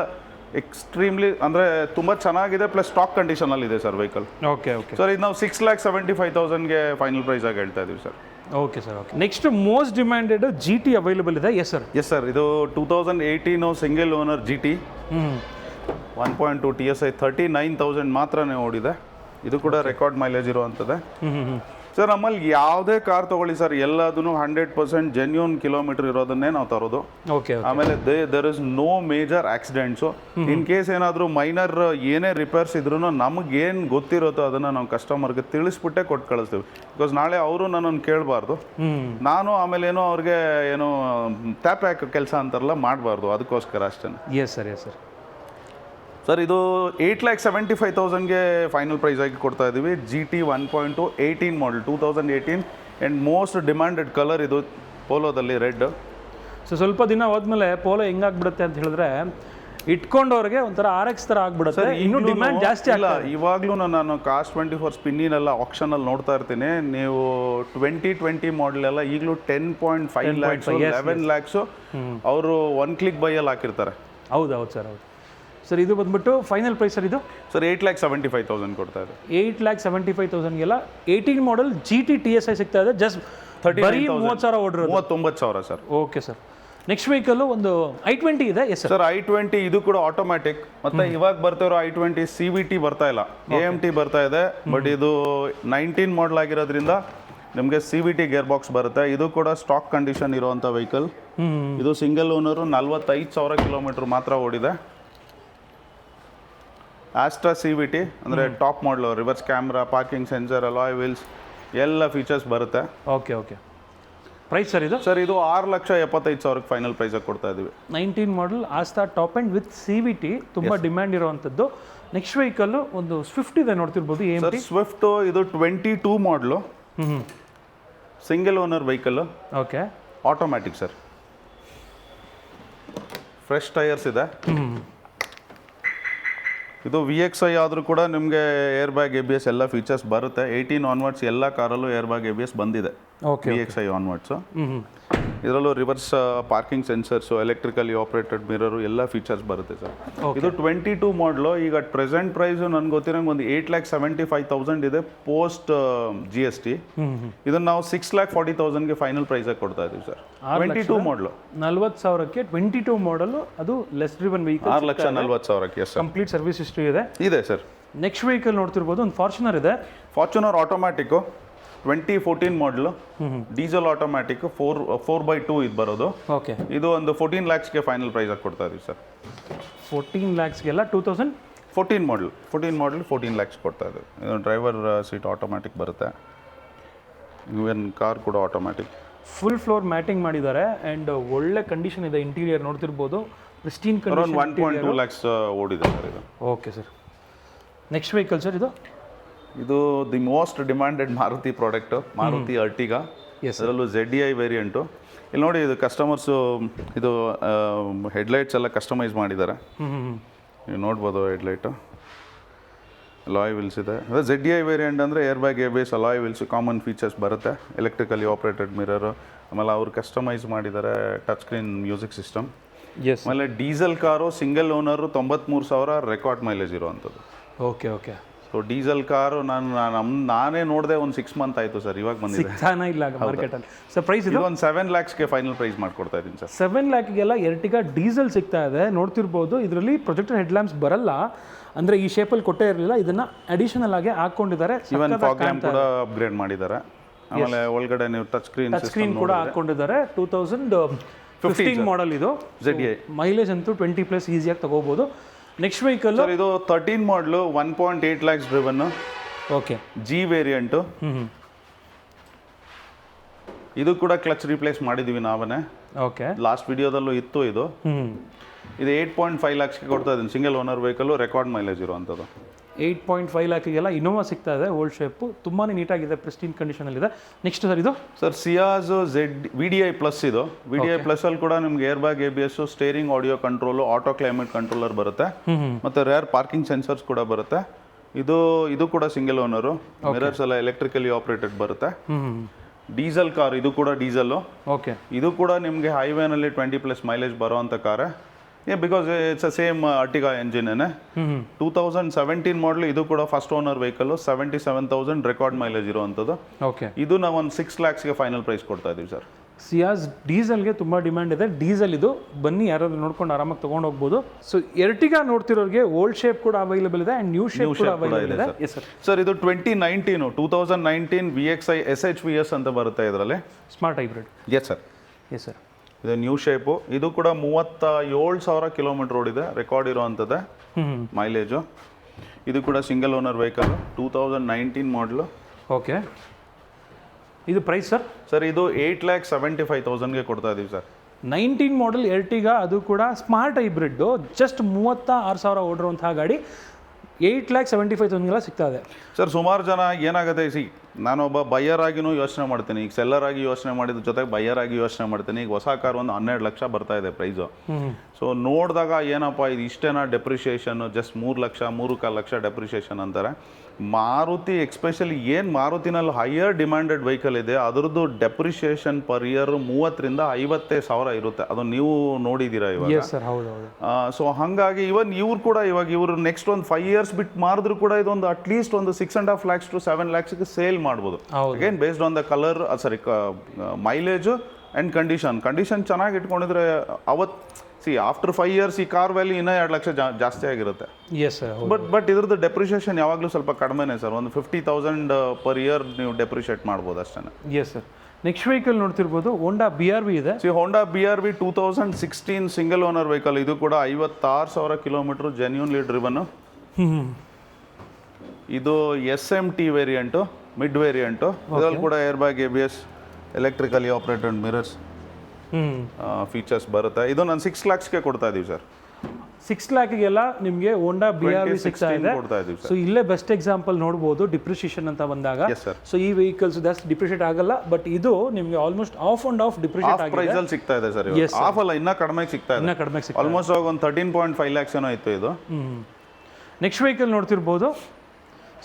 extremely ಅಂದರೆ ತುಂಬ ಚೆನ್ನಾಗಿದೆ. ಪ್ಲಸ್ ಸ್ಟಾಕ್ ಕಂಡೀಷನಲ್ಲಿ ಇದೆ sir vehicle. Okay okay sir, ಇದು ನಾವು 6,75,000ಗೆ ಫೈನಲ್ ಪ್ರೈಸ್ ಆಗಿ ಹೇಳ್ತಾ ಇದೀವಿ sir. Okay sir. Okay, next most demanded GT available ಇದೆ. Yes sir. Yes sir. ಇದು 2018 ಸಿಂಗಲ್ ಓನರ್ GT 1.2 TSI 39,000 ಮಾತ್ರನೇ ಓಡಿದೆ. ಇದು ಕೂಡ ರೆಕಾರ್ಡ್ ಮೈಲೇಜ್ ಇರುವಂಥದ್ದೇ ಸರ್. ನಮ್ಮಲ್ಲಿ ಯಾವುದೇ ಕಾರ್ ತೊಗೊಳ್ಳಿ ಸರ್, ಎಲ್ಲದೂ 100% ಜೆನ್ಯೂನ್ ಕಿಲೋಮೀಟರ್ ಇರೋದನ್ನೇ ನಾವು ತರೋದು. ಓಕೆ. ಆಮೇಲೆ there is no major accidents. In case ಏನಾದರೂ ಮೈನರ್ ಏನೇ ರಿಪೇರ್ಸ್ ಇದ್ರೂ ನಮಗೇನು ಗೊತ್ತಿರುತ್ತೋ ಅದನ್ನು ನಾವು ಕಸ್ಟಮರ್ಗೆ ತಿಳಿಸ್ಬಿಟ್ಟೆ ಕೊಟ್ಟು ಕಳಿಸ್ತೀವಿ. ಬಿಕಾಸ್ ನಾಳೆ ಅವರು ನನ್ನನ್ನು ಕೇಳಬಾರ್ದು, ನಾನು ಆಮೇಲೆ ಏನೋ ಅವ್ರಿಗೆ ಏನೋ ಟ್ಯಾಪ್ ಹಾಕೋ ಕೆಲಸ ಅಂತಾರಲ್ಲ ಮಾಡಬಾರ್ದು. ಅದಕ್ಕೋಸ್ಕರ ಅಷ್ಟೇ. S sir. Yes sir. Sir, ಇದು 8,75,000ಗೆ ಫೈನಲ್ ಪ್ರೈಸ್ ಆಗಿ ಕೊಡ್ತಾ ಇದ್ದೀವಿ. GT 1.2 18 model 2018 and most demanded colour ಇದು ಪೋಲೋದಲ್ಲಿ ರೆಡ್. ಸೊ ಸ್ವಲ್ಪ ದಿನ ಹೋದ್ಮೇಲೆ ಪೋಲೋ ಹೆಂಗಾಗ್ಬಿಡುತ್ತೆ ಅಂತ ಹೇಳಿದ್ರೆ, ಇಟ್ಕೊಂಡವ್ರಿಗೆ ಒಂಥರ RX ಥರ ಆಗ್ಬಿಡುತ್ತೆ, ಇನ್ನೂ ಡಿಮ್ಯಾಂಡ್ ಜಾಸ್ತಿ ಇಲ್ಲ. ಇವಾಗ್ಲೂ ನಾನು ಕಾಸ್ಟ್ 24 ಸ್ಪಿನ್ನಿನೆಲ್ಲ ಆಕ್ಷನಲ್ಲಿ ನೋಡ್ತಾ ಇರ್ತೀನಿ. ನೀವು 2020 ಮಾಡೆಲ್ ಎಲ್ಲ ಈಗಲೂ 10.5 ಲ್ಯಾಕ್ಸ್ 11 ಲ್ಯಾಕ್ಸು ಅವರು ಒನ್ ಕ್ಲಿಕ್ ಬೈಯಲ್ಲಿ ಹಾಕಿರ್ತಾರೆ. ಹೌದು ಸರ್, ಹೌದು ಸರ್. ಇದು ಬಂದ್ಬಿಟ್ಟು ಫೈನಲ್ ಪ್ರೈಸ್ ಸರ್ ಇದು ಸರ್ 8,75,000 ಕೊಡ್ತಾ ಇದೆ. 8,75,000ಗೆಲ್ಲ 18 ಮಾಡೆಲ್ GT TSI ಸಿಗ್ತಾ ಇದೆ. ಜಸ್ಟ್ ಬರೀ 30,000 ಓಡಿರೋದು. 39,000 sir. Okay sir. Next vehicle ಒಂದು i20 ಇದೆ. ಎಸ್ ಸರ್ i20 ಇದು ಕೂಡ ಆಟೋಮ್ಯಾಟಿಕ್. ಮತ್ತೆ ಇವಾಗ ಬರ್ತಾ ಇರೋ i20 CVT ಬರ್ತಾ ಇಲ್ಲ, AMT ಬರ್ತಾ ಇದೆ. ಬಟ್ ಇದು 19 ಮಾಡೆಲ್ ಆಗಿರೋದ್ರಿಂದ ನಿಮಗೆ CVT ಗೇರ್ ಬಾಕ್ಸ್ ಬರುತ್ತೆ. ಇದು ಕೂಡ ಸ್ಟಾಕ್ ಕಂಡೀಷನ್ ಇರುವಂಥ ವೆಹಿಕಲ್. ಇದು ಸಿಂಗಲ್ ಓನರು 45,000 ಕಿಲೋಮೀಟರ್ ಮಾತ್ರ ಓಡಿದೆ. ಆಸ್ಟ್ರಾ CVT ಅಂದರೆ ಟಾಪ್ ಮಾಡಲು, reverse camera, parking sensor, alloy wheels ಎಲ್ಲ ಫೀಚರ್ಸ್ ಬರುತ್ತೆ. ಓಕೆ. ಪ್ರೈಸ್ ಸರ್ ಇದು? ಸರ್ ಇದು 6,75,000 ಫೈನಲ್ ಪ್ರೈಸಾಗಿ ಕೊಡ್ತಾ ಇದ್ದೀವಿ. 19 model Aastha top and with CVT, ತುಂಬ ಡಿಮ್ಯಾಂಡ್ ಇರೋವಂಥದ್ದು. ನೆಕ್ಸ್ಟ್ ವೆಹಿಕಲ್ಲು ಒಂದು ಸ್ವಿಫ್ಟ್ ಇದೆ, ನೋಡ್ತಿರ್ಬೋದು. ಸರ್ ಸ್ವಿಫ್ಟ್ ಇದು 22 ಮಾಡಲು, single owner vehicle. Okay. Automatic sir. Fresh tyres ಇದೆ. ಇದು VXI ಆದರೂ ಕೂಡ ನಿಮಗೆ ಏರ್ ಬ್ಯಾಗ್ ABS ಎಲ್ಲ ಫೀಚರ್ಸ್ ಬರುತ್ತೆ. 18 ಆನ್ವರ್ಡ್ಸ್ ಎಲ್ಲ ಕಾರಲ್ಲೂ ಏರ್ ಬ್ಯಾಗ್ ABS ಬಂದಿದೆ. VXI onwards. ಇದರಲ್ಲೂ reverse parking sensors, electrically operated mirror ಎಲ್ಲ ಫೀಚರ್ಸ್ ಬರುತ್ತೆ ಸರ್. ಇದು 22 ಮಾಡಲು. ಈಗ ಪ್ರೆಸೆಂಟ್ ಪ್ರೈಸು ನನ್ಗೆ ಗೊತ್ತಿರೋಂಗೆ ಒಂದು 8,75,000 ಇದೆ ಪೋಸ್ಟ್ GST. ಇದನ್ನು ನಾವು 6,40,000ಗೆ ಫೈನಲ್ ಪ್ರೈಸಾಗಿ ಕೊಡ್ತಾ ಇದ್ದೀವಿ ಸರ್. 22 ಮಾಡಲು 40,000ಕ್ಕೆ 22 ಮಾಡಲು, ಅದು ಲೆಸ್ ಡ್ರಿವನ್ ವೆಹಿಕಲ್. 6,40,000ಕ್ಕೆ ಎಸ್. ಕಂಪ್ಲೀಟ್ ಸರ್ವಿಸ್ ಹಿಸ್ಟ್ರಿ ಇದೆ ಸರ್. ನೆಕ್ಸ್ಟ್ ವೆಹಿಕಲ್ ನೋಡ್ತಿರ್ಬೋದು, ಒಂದು ಫಾರ್ಚುನರ್ ಇದೆ. ಫಾರ್ಚುನರ್ ಆಟೋಮ್ಯಾಟಿಕ್ಕು 2014 ಮಾಡಲು, ಡೀಸೆಲ್ ಆಟೋಮ್ಯಾಟಿಕ್ 4x2 ಇದು ಬರೋದು. ಓಕೆ. ಇದು ಒಂದು 14 ಲ್ಯಾಕ್ಸ್ಗೆ ಫೈನಲ್ ಪ್ರೈಸ್ ಆಗಿ ಕೊಡ್ತಾ ಇದೀವಿ ಸರ್. 14 ಲ್ಯಾಕ್ಸ್ಗೆಲ್ಲ 2014 ಮಾಡಲ್ 14 ಲ್ಯಾಕ್ಸ್ ಕೊಡ್ತಾ ಇದ್ದೀವಿ. ಇದು ಡ್ರೈವರ್ ಸೀಟ್ ಆಟೋಮ್ಯಾಟಿಕ್ ಬರುತ್ತೆ. ಇವನ್ ಕಾರ್ ಕೂಡ ಆಟೋಮ್ಯಾಟಿಕ್. ಫುಲ್ ಫ್ಲೋರ್ ಮ್ಯಾಟಿಂಗ್ ಮಾಡಿದ್ದಾರೆ ಆ್ಯಂಡ್ ಒಳ್ಳೆ ಕಂಡೀಷನ್ ಇದೆ. ಇಂಟೀರಿಯರ್ ನೋಡ್ತಿರ್ಬೋದು, ಪ್ರಿಸ್ಟೀನ್ ಕಂಡೀಷನ್. 1.2 ಲ್ಯಾಕ್ಸ್ ಓಡಿದೆ ಸರ್ ಇದು. Okay sir. Next vehicle sir ಇದು the most demanded Maruti product, Maruti Ertiga. ಅದರಲ್ಲೂ ZDI ವೇರಿಯಂಟು. ಇಲ್ಲಿ ನೋಡಿ, ಇದು ಕಸ್ಟಮರ್ಸು ಇದು ಹೆಡ್ಲೈಟ್ಸ್ ಎಲ್ಲ ಕಸ್ಟಮೈಸ್ ಮಾಡಿದ್ದಾರೆ. ನೀವು ನೋಡ್ಬೋದು ಹೆಡ್ಲೈಟು. ಅಲಾಯ್ ವಿಲ್ಸ್ ಇದೆ. ಅದೇ ZDI ವೇರಿಯಂಟ್ ಅಂದರೆ air bag ABS, alloy wheels common features ಬರುತ್ತೆ. Electrically operated mirror. ಆಮೇಲೆ ಅವ್ರು ಕಸ್ಟಮೈಸ್ ಮಾಡಿದ್ದಾರೆ ಟಚ್ ಸ್ಕ್ರೀನ್ ಮ್ಯೂಸಿಕ್ ಸಿಸ್ಟಮ್. ಆಮೇಲೆ diesel car, single owner, 93,000 record mileage ಇರುವಂಥದ್ದು. ಓಕೆ. ಸೊ ಡೀಸೆಲ್ ಕಾರು ನಾನೇ ನೋಡಿದೆ ಒಂದು 6 ಮಂತ್ ಆಯಿತು ಸರ್. ಇವಾಗ ಬಂದಿದೆ, ಸಿಗ್ತಾನೆ ಇಲ್ಲ ಮಾರ್ಕೆಟಲ್ಲಿ. ಸರ್ ಪ್ರೈಸ್ ಇದು ಒಂದು 7 ಲ್ಯಾಕ್ಸ್ಗೆ ಫೈನಲ್ ಪ್ರೈಸ್ ಮಾಡ್ಕೊಡ್ತಾ ಇದ್ದೀನಿ ಸರ್. 7 ಲ್ಯಾಕ್ಗೆಲ್ಲ ಎರ್ಟಿಗಾ ಡೀಸೆಲ್ ಸಿಗ್ತಾ ಇದೆ. ನೋಡ್ತಿರ್ಬೋದು, ಇದರಲ್ಲಿ ಪ್ರೊಜೆಕ್ಟರ್ ಹೆಡ್ ಲ್ಯಾಂಪ್ಸ್ ಬರಲ್ಲ, ಅಂದರೆ ಈ ಶೇಪಲ್ಲಿ ಕೊಟ್ಟೇ ಇರಲಿಲ್ಲ. ಇದನ್ನು ಅಡಿಷನಲ್ ಆಗಿ ಹಾಕೊಂಡಿದ್ದಾರೆ. ಇವನ್ ಫಾಗ್ ಲ್ಯಾಂಪ್ ಕೂಡ ಅಪ್ಗ್ರೇಡ್ ಮಾಡಿದ್ದಾರೆ. ಆಮೇಲೆ ಒಳಗಡೆ ನೀವು ಟಚ್ ಸ್ಕ್ರೀನ್ ಕೂಡ ಹಾಕೊಂಡಿದ್ದಾರೆ. 2015 ಮಾಡೆಲ್ ಇದು. ZDI ಮೈಲೇಜ್ ಅಂತೂ 20+ ಈಸಿಯಾಗಿ ತಗೋಬೋದು. ನೆಕ್ಸ್ಟ್ ವೆಹಿಕಲ್ ಸರ್ ಇದು 13 ಮಾಡಲು, 1.8 lakhs driven. Okay. G variant. ಇದು ಕೂಡ ಕ್ಲಚ್ ರೀಪ್ಲೇಸ್ ಮಾಡಿದ್ದೀವಿ ನಾವೇ. ಓಕೆ. ಲಾಸ್ಟ್ ವಿಡಿಯೋದಲ್ಲೂ ಇತ್ತು ಇದು. ಇದು 8.5 ಲ್ಯಾಕ್ಸ್ಗೆ ಕೊಡ್ತಾ ಇದ್ದೀನಿ. Single owner vehicle, record mileage ಇರುವಂಥದ್ದು. 8.5 ಲ್ಯಾಕಿಗೆಲ್ಲ ಇನೋವಾ ಸಿಗ್ತಾ ಇದೆ. ಓಲ್ಡ್ ಶೇಪು, ತುಂಬಾ ನೀಟಾಗಿದೆ, ಪ್ರಿಸ್ಟೀನ್ ಕಂಡೀಷನಲ್ಲಿದೆ. ನೆಕ್ಸ್ಟ್ ಸರ್ ಇದು ಸರ್ ಸಿಯಾಜ್ VDI ಪ್ಲಸ್. ಇದು VDI ಪ್ಲಸ್ ಅಲ್ಲಿ ಕೂಡ ನಿಮ್ಗೆ air bag ABS, steering audio control, auto climate controller ಬರುತ್ತೆ. ಮತ್ತು ರೇರ್ ಪಾರ್ಕಿಂಗ್ ಸೆನ್ಸರ್ಸ್ ಕೂಡ ಬರುತ್ತೆ. ಇದು ಕೂಡ ಸಿಂಗಲ್ ಓನರು. ಮಿರರ್ಸ್ ಎಲ್ಲ ಎಲೆಕ್ಟ್ರಿಕಲಿ ಆಪರೇಟೆಡ್ ಬರುತ್ತೆ. ಡೀಸೆಲ್ ಕಾರ್, ಇದು ಕೂಡ ಡೀಸೆಲ್ಲು. ಓಕೆ. ಇದು ಕೂಡ ನಿಮಗೆ ಹೈವೇನಲ್ಲಿ 20+ ಮೈಲೇಜ್ ಬರೋವಂಥ ಕಾರೇ. Because it's a same Ertiga ಎಂಜಿನೇ. 2017 ಮಾಡಲು. ಇದು ಕೂಡ first owner vehicle. 77,000 record mileage ಇರುವಂಥದ್ದು. ಓಕೆ. ಇದು ನಾವು ಒಂದು 6 ಲ್ಯಾಕ್ಸ್ಗೆ ಫೈನಲ್ ಪ್ರೈಸ್ ಕೊಡ್ತಾ ಇದ್ದೀವಿ ಸರ್. ಸಿಯಾಜ್ ಡೀಸೆಲ್ಗೆ ತುಂಬ ಡಿಮ್ಯಾಂಡ್ ಇದೆ. ಡೀಸೆಲ್ ಇದು, ಬನ್ನಿ ಯಾರಾದ್ರೂ ನೋಡ್ಕೊಂಡು ಆರಾಮಾಗಿ ತೊಗೊಂಡು ಹೋಗ್ಬೋದು. ಸೊ ಎರ್ಟಿಗಾ ನೋಡ್ತಿರೋರಿಗೆ ಓಲ್ಡ್ ಶೇಪ್ ಕೂಡ ಅವೈಲೇಬಲ್ ಇದೆ ಆ್ಯಂಡ್ ನ್ಯೂ ಶೇಪ್ ಕೂಡ ಅವೈಲೇಬಲ್ ಇದೆ. ಸರ್ ಇದು 2019 VXI SHVS ಅಂತ ಬರುತ್ತೆ ಇದರಲ್ಲಿ. Smart hybrid. S sir. ಇದು ನ್ಯೂ ಶೇಪು. ಇದು ಕೂಡ 37,000 ಕಿಲೋಮೀಟರ್ ಓಡಿದೆ, ರೆಕಾರ್ಡ್ ಇರೋವಂಥದ್ದೇ ಮೈಲೇಜು. ಇದು ಕೂಡ ಸಿಂಗಲ್ ಓನರ್ ವೆಹಿಕಲ್, 2019 ಮಾಡಲು. ಓಕೆ. ಇದು ಪ್ರೈಸ್ ಸರ್ ಇದು 8,75,000ಗೆ ಕೊಡ್ತಾ ಇದ್ದೀವಿ ಸರ್. 19 ಮಾಡೆಲ್ ಎರ್ಟಿಗಾ, ಅದು ಕೂಡ ಸ್ಮಾರ್ಟ್ ಹೈಬ್ರಿಡ್ಡು. ಜಸ್ಟ್ 36,000 ಓಡಿರುವಂತಹ ಗಾಡಿ 8,75,000 ಸಿಗ್ತಾ ಇದೆ ಸರ್. ಸುಮಾರು ಜನ ಏನಾಗುತ್ತೆ, ನಾನೊಬ್ಬ ಬಯ್ಯರ್ ಆಗಿನೂ ಯೋಚನೆ ಮಾಡ್ತೀನಿ, ಈಗ ಸೆಲ್ಲರ್ ಆಗಿ ಯೋಚನೆ ಮಾಡಿದ ಜೊತೆಗೆ ಬಯ್ಯರ್ ಆಗಿ ಯೋಚನೆ ಮಾಡ್ತೀನಿ. ಈಗ ಹೊಸ ಕಾರ್ ಒಂದು 12 ಲಕ್ಷ ಬರ್ತಾ ಇದೆ ಪ್ರೈಸು. ಸೊ ನೋಡಿದಾಗ ಏನಪ್ಪ ಇದು ಇಷ್ಟೇನಾ depreciation, just 3 lakh 3.25 lakh depreciation ಅಂತಾರೆ. ಮಾರುತಿ ಎಕ್ಸ್ಪೆಷಲಿ ಏನು ಮಾರುತಿನಲ್ಲಿ ಹೈಯರ್ ಡಿಮ್ಯಾಂಡೆಡ್ ವೆಹಿಕಲ್ ಇದೆ ಅದರದ್ದು ಡೆಪ್ರಿಷಿಯೇಷನ್ ಪರ್ ಇಯರ್ 30,000 to 50,000 ಇರುತ್ತೆ. ಅದು ನೀವು ನೋಡಿದ್ದೀರಾ ಇವಾಗ. ಸೊ ಹಾಗಾಗಿ ಇವನ್ ಇವ್ರು ಕೂಡ ಇವರು ನೆಕ್ಸ್ಟ್ ಒಂದು 5 years ಬಿಟ್ಟು ಮಾರಿದ್ರು ಕೂಡ ಇದೊಂದು ಅಟ್ಲೀಸ್ಟ್ ಒಂದು 6.5 lakhs to 7 lakhs ಸೇಲ್ ಮಾಡ್ಬೋದು. Again based on the colour, mileage and condition ಚೆನ್ನಾಗಿ ಇಟ್ಕೊಂಡಿದ್ರೆ ಆಫ್ಟರ್ 5 years ಈ ಕಾರ್ ವ್ಯಾಲ್ಯೂ ಇನ್ನೂ 2 ಲಕ್ಷ ಜಾಸ್ತಿ ಆಗಿರುತ್ತೆ. ಬಟ್ ಇದ್ರದ್ದು ಡೆಪ್ರಿಷಿಯೇಷನ್ ಯಾವಾಗಲೂ ಸ್ವಲ್ಪ ಕಡಿಮೆನೇ ಸರ್. ಒಂದು 50,000 per year ನೀವು ಡೆಪ್ರಿಷಿಯೇಟ್ ಮಾಡ್ಬೋದು ಅಷ್ಟೇ. S sir. ನೆಕ್ಸ್ಟ್ ವೆಹಿಕಲ್ ನೋಡ್ತಿರ್ಬೋದು ಹೋಂಡಾ BRV ಇದೆ. ಹೋಂಡಾ BRV 2016 ಸಿಂಗಲ್ ಓನರ್ ವೆಹಿಕಲ್. ಇದು ಕೂಡ 56,000 ಕಿಲೋಮೀಟರ್ ಜೆನ್ಯೂನ್ಲಿ ಡ್ರಿವನ್. ಇದು SMT ವೇರಿಯಂಟು, ಮಿಡ್ ವೇರಿಯಂಟು. ಇದರಲ್ಲಿ ಕೂಡ air bag, ABS, electrically operated mirrors features ಬರುತ್ತೆ. ಇದು ನಾನು 6 lakhsಗೆ ಕೊಡ್ತಾ ಇದೀವಿ ಸರ್. 6 lakhಗೆಲ್ಲ ನಿಮಗೆ ಹೋಂಡಾ BRV ಸಿಗ್ತಾ ಇದೆ. ಸೊ ಇಲ್ಲೇ ಬೆಸ್ಟ್ ಎಕ್ಸಾಂಪಲ್ ನೋಡ್ಬೋದು ಡಿಪ್ರಿಷಿಯೇಷನ್ ಅಂತ ಬಂದಾಗ. ಸೊ ಈ ವೆಹಿಕಲ್ಸ್ ಜಾಸ್ತಿ ಡಿಪ್ರಿಷಿಯೇಟ್ ಆಗಲ್ಲ, ಬಟ್ ಇದು ನಿಮಗೆ almost of and of depreciate ಆಗಿದೆ. ಪ್ರೈಸ್ ಅಲ್ಲಿ ಸಿಗ್ತಾ ಇದೆ ಸರ್. ಆಫ್ ಅಲ್ಲ, ಇನ್ನ ಕಡಿಮೆಗೆ ಸಿಗ್ತಾ ಇದೆ. ಆಲ್ಮೋಸ್ಟ್ ಒಂದು 13.5 lakhs ಏನೋ ಇತ್ತು ಇದು. ನೆಕ್ಸ್ಟ್ ವೆಹಿಕಲ್ ನೋಡ್ತಿರ್ಬೋದು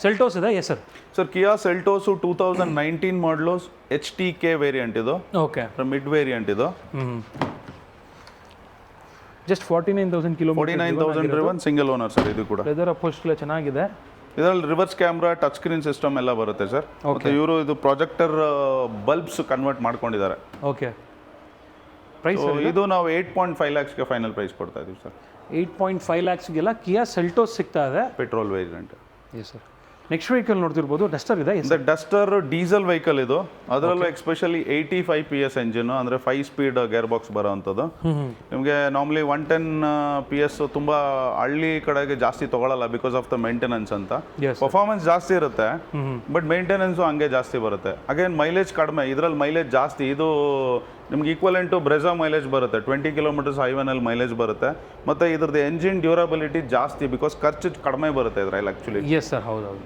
ಸೆಲ್ಟೋಸ್ ಇದೆ. Yes sir. Sir Kia Seltos 2019 model HTK variant ಇದು. ಓಕೆ. ಮಿಡ್ ವೇರಿಯಂಟ್ ಇದು. Just 49,000 kilometre. 49,000 driven single owner sir. ಇದು ಕೂಡ ಲೆದರ್ ಅಪ್ಹೋಲ್ಸ್ಟರಿ ಚೆನ್ನಾಗಿದೆ. ಇದರಲ್ಲಿ reverse camera, touch screen system ಎಲ್ಲ ಬರುತ್ತೆ ಸರ್. ಮತ್ತೆ ಇವರು ಇದು ಪ್ರಾಜೆಕ್ಟರ್ ಬಲ್ಬ್ಸ್ ಕನ್ವರ್ಟ್ ಮಾಡ್ಕೊಂಡಿದ್ದಾರೆ. ಓಕೆ. ಪ್ರೈಸ್ ಇದು ನಾವು 8.5 lakhsಗೆ ಫೈನಲ್ ಪ್ರೈಸ್ ಕೊಡ್ತಾ ಇದೀವಿ ಸರ್. 8.5 lakhsಗೆಲ್ಲ ಕಿಯಾ ಸೆಲ್ಟೋಸ್ ಸಿಗ್ತಾ ಇದೆ, petrol variant. S sir. Next vehicle ನೋಡ್ತಿರ್ಬೋದು ಡಸ್ಟರ್ ಇದೆ. ಡಸ್ಟರ್ ಡೀಸೆಲ್ ವೆಹಿಕಲ್ ಇದು. ಅದರಲ್ಲೂ ಎಕ್ಸ್ಪೆಷಲಿ 85 PS ಎಂಜಿನ್, ಅಂದರೆ 5 speed ಗೇರ್ ಬಾಕ್ಸ್ ಬರೋ ಅಂಥದ್ದು. ನಿಮಗೆ ನಾರ್ಮಲಿ 110 PS ತುಂಬ ಹಳ್ಳಿ ಕಡೆಗೆ ಜಾಸ್ತಿ ತೊಗೊಳಲ್ಲ ಬಿಕಾಸ್ ಆಫ್ ದ ಮೇಂಟೆನೆನ್ಸ್ ಅಂತ. ಪರ್ಫಾರ್ಮೆನ್ಸ್ ಜಾಸ್ತಿ ಇರುತ್ತೆ, ಬಟ್ ಮೇಂಟೆನೆನ್ಸು ಹಂಗೆ ಜಾಸ್ತಿ ಬರುತ್ತೆ. ಅಗೇನ್ ಮೈಲೇಜ್ ಕಡಿಮೆ, ಇದರಲ್ಲಿ ಮೈಲೇಜ್ ಜಾಸ್ತಿ. ಇದು ನಿಮ್ಗೆ ಈಕ್ವಲೆಂಟ್ ಟು ಬ್ರೆಜಾ ಮೈಲೇಜ್ ಬರುತ್ತೆ. 20 kilometers ಹೈವೇನಲ್ಲಿ ಮೈಲೇಜ್ ಬರುತ್ತೆ. ಮತ್ತು ಇದ್ರದ್ದು ಎಂಜಿನ್ ಡ್ಯೂರಬಿಲಿಟಿ ಜಾಸ್ತಿ ಬಿಕಾಸ್ ಖರ್ಚು ಕಡಿಮೆ ಬರುತ್ತೆ ಇದರಲ್ಲಿ ಆ್ಯಕ್ಚುಲಿ. ಎಸ್ ಸರ್, ಹೌದೌದು.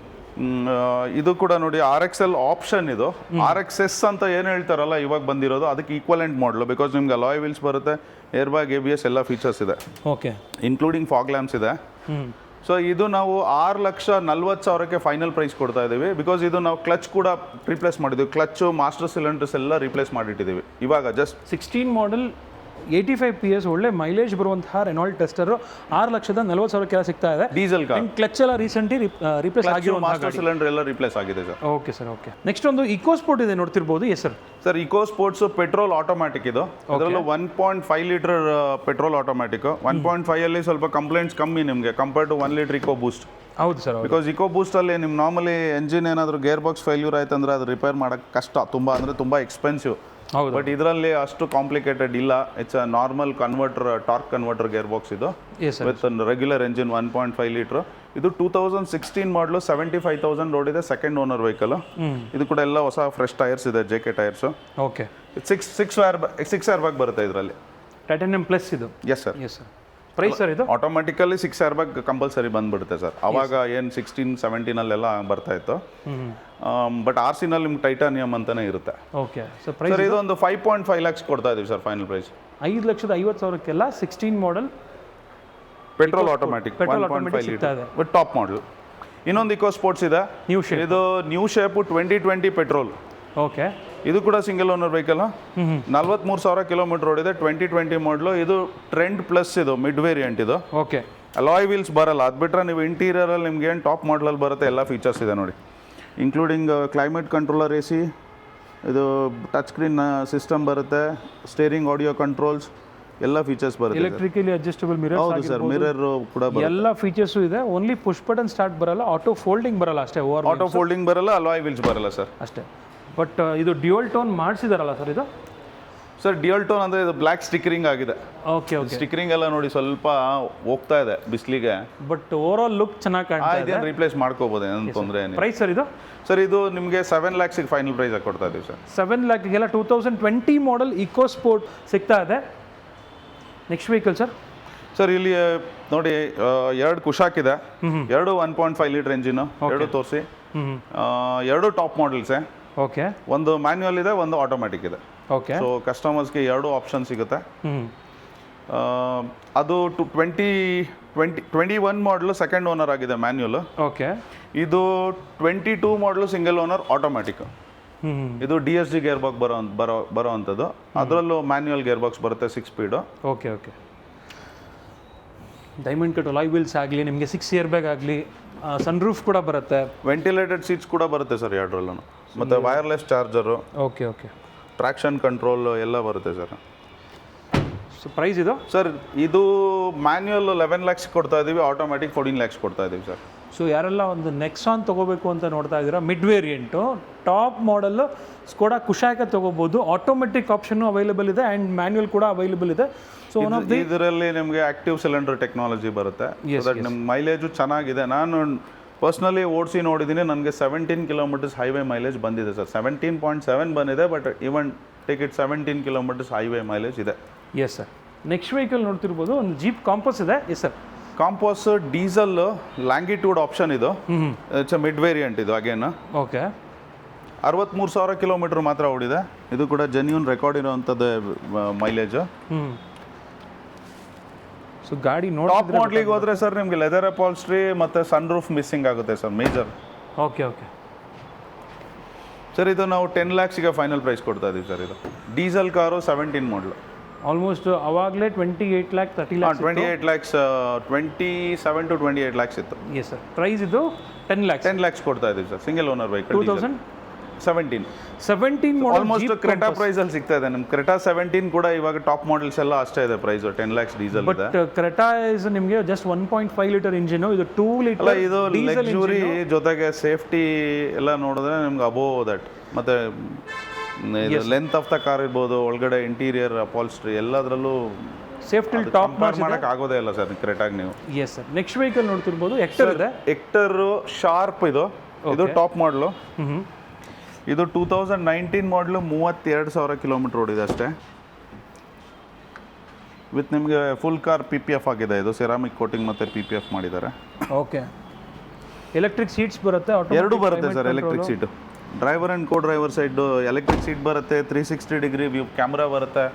ಇದು ಕೂಡ ನೋಡಿ RXL ಆಪ್ಷನ್. ಇದು RXS ಅಂತ ಏನು ಹೇಳ್ತಾರಲ್ಲ ಇವಾಗ ಬಂದಿರೋದು, ಅದಕ್ಕೆ ಈಕ್ವಲೆಂಟ್ ಮಾಡಲು. ಬಿಕಾಸ್ ನಿಮ್ಗೆ ಅಲಾಯ್ ವೀಲ್ಸ್ ಬರುತ್ತೆ, ಏರ್ ಬ್ಯಾಗ್, ABS ಎಲ್ಲ ಫೀಚರ್ಸ್ ಇದೆ. ಓಕೆ. ಇನ್ಕ್ಲೂಡಿಂಗ್ ಫಾಗ್ ಲ್ಯಾಂಪ್ಸ್ ಇದೆ. ಸೊ ಇದು ನಾವು 6,40,000ಕ್ಕೆ ಫೈನಲ್ ಪ್ರೈಸ್ ಕೊಡ್ತಾ ಇದ್ದೀವಿ. ಬಿಕಾಸ್ ಇದು ನಾವು ಕ್ಲಚ್ ಕೂಡ ರಿಪ್ಲೇಸ್ ಮಾಡಿದ್ದೀವಿ. ಕ್ಲಚ್ಚು, ಮಾಸ್ಟರ್ ಸಿಲಿಂಡರ್ಸ್ ಎಲ್ಲ ರಿಪ್ಲೇಸ್ ಮಾಡಿಟ್ಟಿದ್ದೀವಿ ಇವಾಗ. ಜಸ್ಟ್ 16 ಮಾಡಲ್ 85 PS ಒಳ್ಳೆ ಮೈಲೇಜ್ ಬರುವಂತಹ ರೆನಾಲ್ಟ್ ಡಸ್ಟರ್ 6,40,000 ಸಿಗ್ತಾ ಇದೆ. Diesel car. ಕ್ಲಚ್ ಎಲ್ಲ ರೀಸೆಂಟ್ಲಿ ರಿಪ್ಲೇಸ್ ಆಗಿರೋ ಮಾಸ್ಟರ್ ಸಿಲಿಂಡರ್ ಎಲ್ಲ ರಿಪ್ಲೇಸ್ ಆಗಿದೆ sir. Okay sir. Okay. Next ಒಂದು ಇಕೋ ಸ್ಪೋರ್ಟ್ ಇದೆ ನೋಡ್ತಿರ್ಬೋದು. Yes sir. Sir eco sports petrol automatic ಇದು. ಅದರಲ್ಲೂ 1.5 ಲೀಟರ್ ಪೆಟ್ರೋಲ್ ಆಟೋಮ್ಯಾಟಿಕ್. 1.5 ಅಲ್ಲಿ ಸ್ವಲ್ಪ ಕಂಪ್ಲೇಂಟ್ಸ್ ಕಮ್ಮಿ ನಿಮಗೆ ಕಂಪೇರ್ ಟು 1 ಲೀಟರ್ ಇಕೋ ಬೂಸ್ಟ್. ಹೌದು ಸರ್. ಬಿಕಾಸ್ ಇಕೋ ಬೂಸ್ಟಲ್ಲಿ ನಿಮ್ಮ ನಾರ್ಮಲಿ ಎಂಜಿನ್ ಏನಾದರೂ ಗೇರ್ ಬಾಕ್ಸ್ ಫೇಲ್ಯೂರ್ ಆಯ್ತು ಅಂದರೆ ಅದು ರಿಪೇರ್ ಮಾಡೋಕ್ಕೆ ಕಷ್ಟ, ತುಂಬ ಎಕ್ಸ್ಪೆನ್ಸಿವ್. ಹೌದು. ಬಟ್ ಇದರಲ್ಲಿ ಅಷ್ಟು ಕಾಂಪ್ಲಿಕೇಟೆಡ್ ಇಲ್ಲ. It's a normal converter, torque converter gear box ಇದು ವಿತ್ ರೆಗ್ಯುಲರ್ ಎಂಜಿನ್ 1.5 ಲೀಟರ್. ಇದು 2016 ಮಾಡಲು 75,000 ಓಡಿದೆ. Second owner vehicle. ಇದು ಕೂಡ ಎಲ್ಲ ಹೊಸ ಫ್ರೆಶ್ ಟೈರ್ಸ್ ಇದೆ, JK tyres. Okay. 6 air bag ಬರುತ್ತೆ ಇದರಲ್ಲಿ. ಟೈಟಾನಿಯಂ ಪ್ಲಸ್ ಇದು. Yes sir. Yes sir. Price sir ಇದು ಆಟೋಮೆಟಿಕಲಿ 6 ಏರ್ ಬ್ಯಾಗ್ ಕಂಪಲ್ಸರಿ ಬಂದ್ಬಿಡುತ್ತೆ ಸರ್. ಅವಾಗ ಏನು 16, 17 ಬರ್ತಾ ಇತ್ತು. ಬಟ್ RC-ನಲ್ಲಿ ನಿಮ್ಗೆ ಟೈಟಾನಿಯಂ ಅಂತಾನೆ ಇರುತ್ತೆ. ಓಕೆ. ಸರ್ ಇದು ಒಂದು 5.5 lakhs ಕೊಡ್ತಾ ಇದೀವಿ ಸರ್ ಫೈನಲ್ ಪ್ರೈಸ್. 5,50,000ಕ್ಕೆಲ್ಲ 16 model petrol automatic 1.5 litre with top model. ಇನ್ನೊಂದು ಇಕೋ ಸ್ಪೋರ್ಟ್ಸ್ ಇದೆ, ನ್ಯೂ ಶೇಪ್. ಇದು ನ್ಯೂ ಶೇಪ್ 2020 ಪೆಟ್ರೋಲ್. ಓಕೆ. ಇದು ಕೂಡ ಸಿಂಗಲ್ ಓನರ್ ವೆಹಿಕಲ್. 43,000 ಕಿಲೋಮೀಟರ್ ಓಡಿದೆ. 2020 ಮಾಡಲು. ಇದು ಟ್ರೆಂಡ್ ಪ್ಲಸ್, ಇದು ಮಿಡ್ ವೇರಿಯಂಟ್ ಇದು. ಓಕೆ. ಅಲಾಯ್ ವೀಲ್ಸ್ ಬರಲ್ಲ. ಅದು ಬಿಟ್ಟರೆ ನೀವು ಇಂಟೀರಿಯರಲ್ಲಿ ನಿಮ್ಗೆ ಏನು ಟಾಪ್ ಮಾಡಲಲ್ಲಿ ಬರುತ್ತೆ ಎಲ್ಲ ಫೀಚರ್ಸ್ ಇದೆ ನೋಡಿ. ಇನ್ಕ್ಲೂಡಿಂಗ್ ಕ್ಲೈಮೇಟ್ ಕಂಟ್ರೋಲರ್, AC, ಇದು ಟಚ್ ಸ್ಕ್ರೀನ್ ಸಿಸ್ಟಮ್ ಬರುತ್ತೆ, ಸ್ಟೇರಿಂಗ್ ಆಡಿಯೋ ಕಂಟ್ರೋಲ್ಸ್ ಎಲ್ಲ ಫೀಚರ್ಸ್ ಬರುತ್ತೆ. Electrically adjustable mirror. ಹೌದು ಸರ್, ಮಿರರ್ ಕೂಡ ಬರುತ್ತೆ. ಎಲ್ಲ ಫೀಚರ್ಸು ಇದೆ. ಓನ್ಲಿ ಪುಷ್ ಬಟನ್ ಸ್ಟಾರ್ಟ್ ಬರಲ್ಲ, ಆಟೋ ಫೋಲ್ಡಿಂಗ್ ಬರಲ್ಲ ಅಷ್ಟೇ. ಆಟೋ ಫೋಲ್ಡಿಂಗ್ ಬರಲ್ಲ, ಅಲಾಯ್ ವೀಲ್ಸ್ ಬರಲ್ಲ ಸರ್ ಅಷ್ಟೇ. ಬಟ್ ಇದು ಡ್ಯುಯಲ್ ಟೋನ್ ಮಾಡಿಸಿದಾರಲ್ಲ ಸರ್ ಇದು? ಸರ್ ಡ್ಯುಯಲ್ ಟೋನ್ ಅಂದರೆ ಇದು ಬ್ಲ್ಯಾಕ್ ಸ್ಟಿಕರಿಂಗ್ ಆಗಿದೆ. ಓಕೆ. ಓಕೆ. ಸ್ಟಿಕರಿಂಗ್ ಎಲ್ಲ ನೋಡಿ ಸ್ವಲ್ಪ ಹೋಗ್ತಾ ಇದೆ ಬಿಸಿಲಿಗೆ, ಬಟ್ ಓವರ್ ಆಲ್ ಲುಕ್ ಚೆನ್ನಾಗಿ ಕಾಣ್ತಾ ಇದೆ. ರಿಪ್ಲೇಸ್ ಮಾಡ್ಕೋಬಹುದು, ಏನು ತೊಂದರೆ ಏನಿಲ್ಲ. ಪ್ರೈಸ್ ಸರ್ ಇದು? ಸರ್ ಇದು ನಿಮಗೆ 7 lakhs ಫೈನಲ್ ಪ್ರೈಸ್ ಆಗಿ ಕೊಡ್ತಾ ಇದೀವಿ ಸರ್. 7 lakhಗೆಲ್ಲ 2020 ಮಾಡಲ್ ಇಕೋ ಸ್ಪೋರ್ಟ್ ಸಿಗ್ತಾ ಇದೆ. Next vehicle sir. ಸರ್ ಇಲ್ಲಿ ನೋಡಿ 2 ಕುಶಾಕ್ ಇದೆ. 1.5 ಲೀಟರ್ ಎಂಜಿನ್, 2 ತೋರಿಸಿ. ಹ್ಞೂ ಎರಡು ಟಾಪ್ ಮಾಡೆಲ್ಸೇ. ಓಕೆ ಒಂದು ಮ್ಯಾನ್ಯುವಲ್ ಇದೆ, ಒಂದು ಆಟೋಮ್ಯಾಟಿಕ್ ಇದೆ. ಓಕೆ ಸೊ ಕಸ್ಟಮರ್ಸ್ಗೆ ಎರಡು ಆಪ್ಷನ್ ಸಿಗುತ್ತೆ. ಹ್ಞೂ ಅದು 21 ಮಾಡಲು ಸೆಕೆಂಡ್ ಓನರ್ ಆಗಿದೆ ಮ್ಯಾನ್ಯುವಲ್. ಓಕೆ ಇದು 22 ಮಾಡಲು ಸಿಂಗಲ್ ಓನರ್ ಆಟೋಮ್ಯಾಟಿಕ್. ಹ್ಞೂ ಇದು DSG ಗೇರ್ ಬಾಕ್ಸ್ ಬರೋ ಅಂಥದ್ದು. ಅದರಲ್ಲೂ ಮ್ಯಾನ್ಯುವಲ್ ಗೇರ್ ಬಾಕ್ಸ್ ಬರುತ್ತೆ 6 speed. Okay okay diamond cut alloy wheels ಆಗಲಿ, ನಿಮಗೆ 6 ಇಯರ್ ಬ್ಯಾಗ್ ಆಗಲಿ, ಸನ್ ರೂಫ್ ಕೂಡ ಬರುತ್ತೆ, ವೆಂಟಿಲೇಟೆಡ್ ಸೀಟ್ಸ್ ಕೂಡ ಬರುತ್ತೆ ಸರ್ ಎರಡರಲ್ಲೂ. ಮತ್ತು wireless charger, okay okay traction control ಎಲ್ಲ ಬರುತ್ತೆ ಸರ್. ಸೊ ಪ್ರೈಸ್ ಇದು ಸರ್ ಇದು ಮ್ಯಾನ್ಯುವಲ್ 11 lakhs ಕೊಡ್ತಾ ಇದ್ದೀವಿ, ಆಟೋಮ್ಯಾಟಿಕ್ 14 lakhs ಕೊಡ್ತಾ ಇದ್ದೀವಿ ಸರ್. ಸೊ ಯಾರೆಲ್ಲ ಒಂದು ನೆಕ್ಸಾನ್ ತೊಗೋಬೇಕು ಅಂತ ನೋಡ್ತಾ ಇದ್ದೀರಾ, mid variant top model Skoda Kushaq ತೊಗೋಬೋದು. ಆಟೋಮೆಟಿಕ್ ಆಪ್ಷನ್ನು ಅವೈಲೇಬಲ್ ಇದೆ ಆ್ಯಂಡ್ ಮ್ಯಾನ್ಯುವಲ್ ಕೂಡ ಅವೈಲೇಬಲ್ ಇದೆ. ಸೊ ಒನ್ ಆಫ್ ದಿ ಇದರಲ್ಲಿ ನಿಮಗೆ ಆಕ್ಟಿವ್ ಸಿಲಿಂಡರ್ ಟೆಕ್ನಾಲಜಿ ಬರುತ್ತೆ. ದಟ್ ನಿಮ್ಮ ಮೈಲೇಜು ಚೆನ್ನಾಗಿದೆ. ನಾನು ಪರ್ಸ್ನಲಿ ಓಡಿಸಿ ನೋಡಿದ್ದೀನಿ, ನನಗೆ 17 kilometers ಹೈವೇ ಮೈಲೇಜ್ ಬಂದಿದೆ ಸರ್. 17.7 ಬಂದಿದೆ, but even take it 17 kilometers highway mileage ಇದೆ. Yes sir. ನೆಕ್ಸ್ಟ್ ವೆಹಿಕಲ್ ನೋಡ್ತಿರ್ಬೋದು, ಒಂದು ಜೀಪ್ ಕಾಂಪಸ್ ಇದೆ. Yes sir. Compass diesel longitude option ಇದು. ಇಟ್ಸ್ ಅ ಮಿಡ್ ವೇರಿಯಂಟ್ ಇದು ಅಗೇನ್. ಓಕೆ 63,000 ಕಿಲೋಮೀಟರ್ ಮಾತ್ರ ಓಡಿದೆ. ಇದು ಕೂಡ ಜೆನ್ಯೂನ್ ರೆಕಾರ್ಡ್ ಇರೋವಂಥದ್ದು ಮೈಲೇಜ್. ಸೊ ಗಾಡಿ ಟಾಪ್ ಮಾಡ್ಲಿಗೆ ಹೋದ್ರೆ ಸರ್ ನಿಮಗೆ ಲೆದರ್ ಅಪಾಲ್ಸ್ಟ್ರಿ ಮತ್ತು ಸನ್ ರೂಫ್ ಮಿಸ್ಸಿಂಗ್ ಆಗುತ್ತೆ sir, major. Okay okay sir ಇದು ನಾವು 10 lakhsಗೆ ಫೈನಲ್ ಪ್ರೈಸ್ ಕೊಡ್ತಾ ಇದ್ದೀವಿ ಸರ್. ಇದು ಡೀಸೆಲ್ ಕಾರು 17 ಮಾಡಲು. ಆಲ್ಮೋಸ್ಟ್ ಅವಾಗಲೇ 28 lakh 30 lakhs 28 lakhs 27 to 28 lakhs ಇತ್ತು. S sir. ಪ್ರೈಸ್ ಇದು 10 lakhs 10 lakhs ಕೊಡ್ತಾ ಇದ್ದೀವಿ ಸರ್, ಸಿಂಗಲ್ ಓನರ್ ವೆಹಿಕಲ್. 2017 ಮಾಡಲ್. ಆಲ್ಮೋಸ್ಟ್ ಕ್ರೆಟಾ ಪ್ರೈಸ್ ಅಲ್ಲಿ ಸಿಗ್ತಾ ಇದೆ. ನಿಮ್ಮ ಕ್ರೆಟಾ 17 ಕೂಡ ಇವಾಗ ಟಾಪ್ ಮಾಡೆಲ್ಸ್ ಎಲ್ಲ ಅಷ್ಟೇ ಇದೆ ಪ್ರೈಸ್, 10 lakhs ಡೀಸೆಲ್ ಇದೆ. ಬಟ್ ಕ್ರೆಟಾ ಇಸ್ ನಿಮಗೆ ಜಸ್ಟ್ 1.5 ಲೀಟರ್ ಇಂಜಿನ್, ಇದು 2 ಲೀಟರ್. ಅಲ್ಲ ಇದು ಲಕ್ಸುರಿ ಜೊತೆಗೆ ಸೇಫ್ಟಿ ಎಲ್ಲ ನೋಡಿದ್ರೆ ನಿಮ್ಗೆ ಅಬೋವ್ ದಟ್. ಮತ್ತೆ ಲೆಂತ್ ಆಫ್ ದ ಕಾರ್ ಇರ್ಬೋದು, ಒಳಗಡೆ ಇಂಟೀರಿಯರ್ ಅಪಾಲ್ಸ್ಟ್ರಿ ಎಲ್ಲದರಲ್ಲೂ ಸೇಫ್ಟಿ ಟಾಪ್ ಮಾಡಕ್ ಆಗೋದೇ ಇಲ್ಲ ಸರ್ ಕ್ರೆಟಾಗ್ ನೀವು. S sir. ನೆಕ್ಸ್ಟ್ ವೆಹಿಕಲ್ ನೋಡ್ತಿರ್ಬೋದು, ಎಕ್ಟರ್ ಇದೆ. ಎಕ್ಟರ್ ಶಾರ್ಪ್ ಇದು ಟಾಪ್ ಮಾಡಲು. ಇದು 2019 ಮಾಡಲು, 32,000 ಕಿಲೋಮೀಟರ್ ಓಡಿದೆ ಅಷ್ಟೇ. ವಿತ್ ನಿಮಗೆ ಫುಲ್ ಕಾರ್ PPF ಆಗಿದೆ. ಇದು ಸೆರಾಮಿಕ್ ಕೋಟಿಂಗ್ ಮತ್ತು PPF ಮಾಡಿದ್ದಾರೆ. ಓಕೆ ಎಲೆಕ್ಟ್ರಿಕ್ ಸೀಟ್ಸ್ ಬರುತ್ತೆ, ಎರಡು ಬರುತ್ತೆ sir. Electric seat driver and co driver side electric seat ಬರುತ್ತೆ. 360 ಡಿಗ್ರಿ ವ್ಯೂ ಕ್ಯಾಮ್ರಾ ಬರುತ್ತೆ.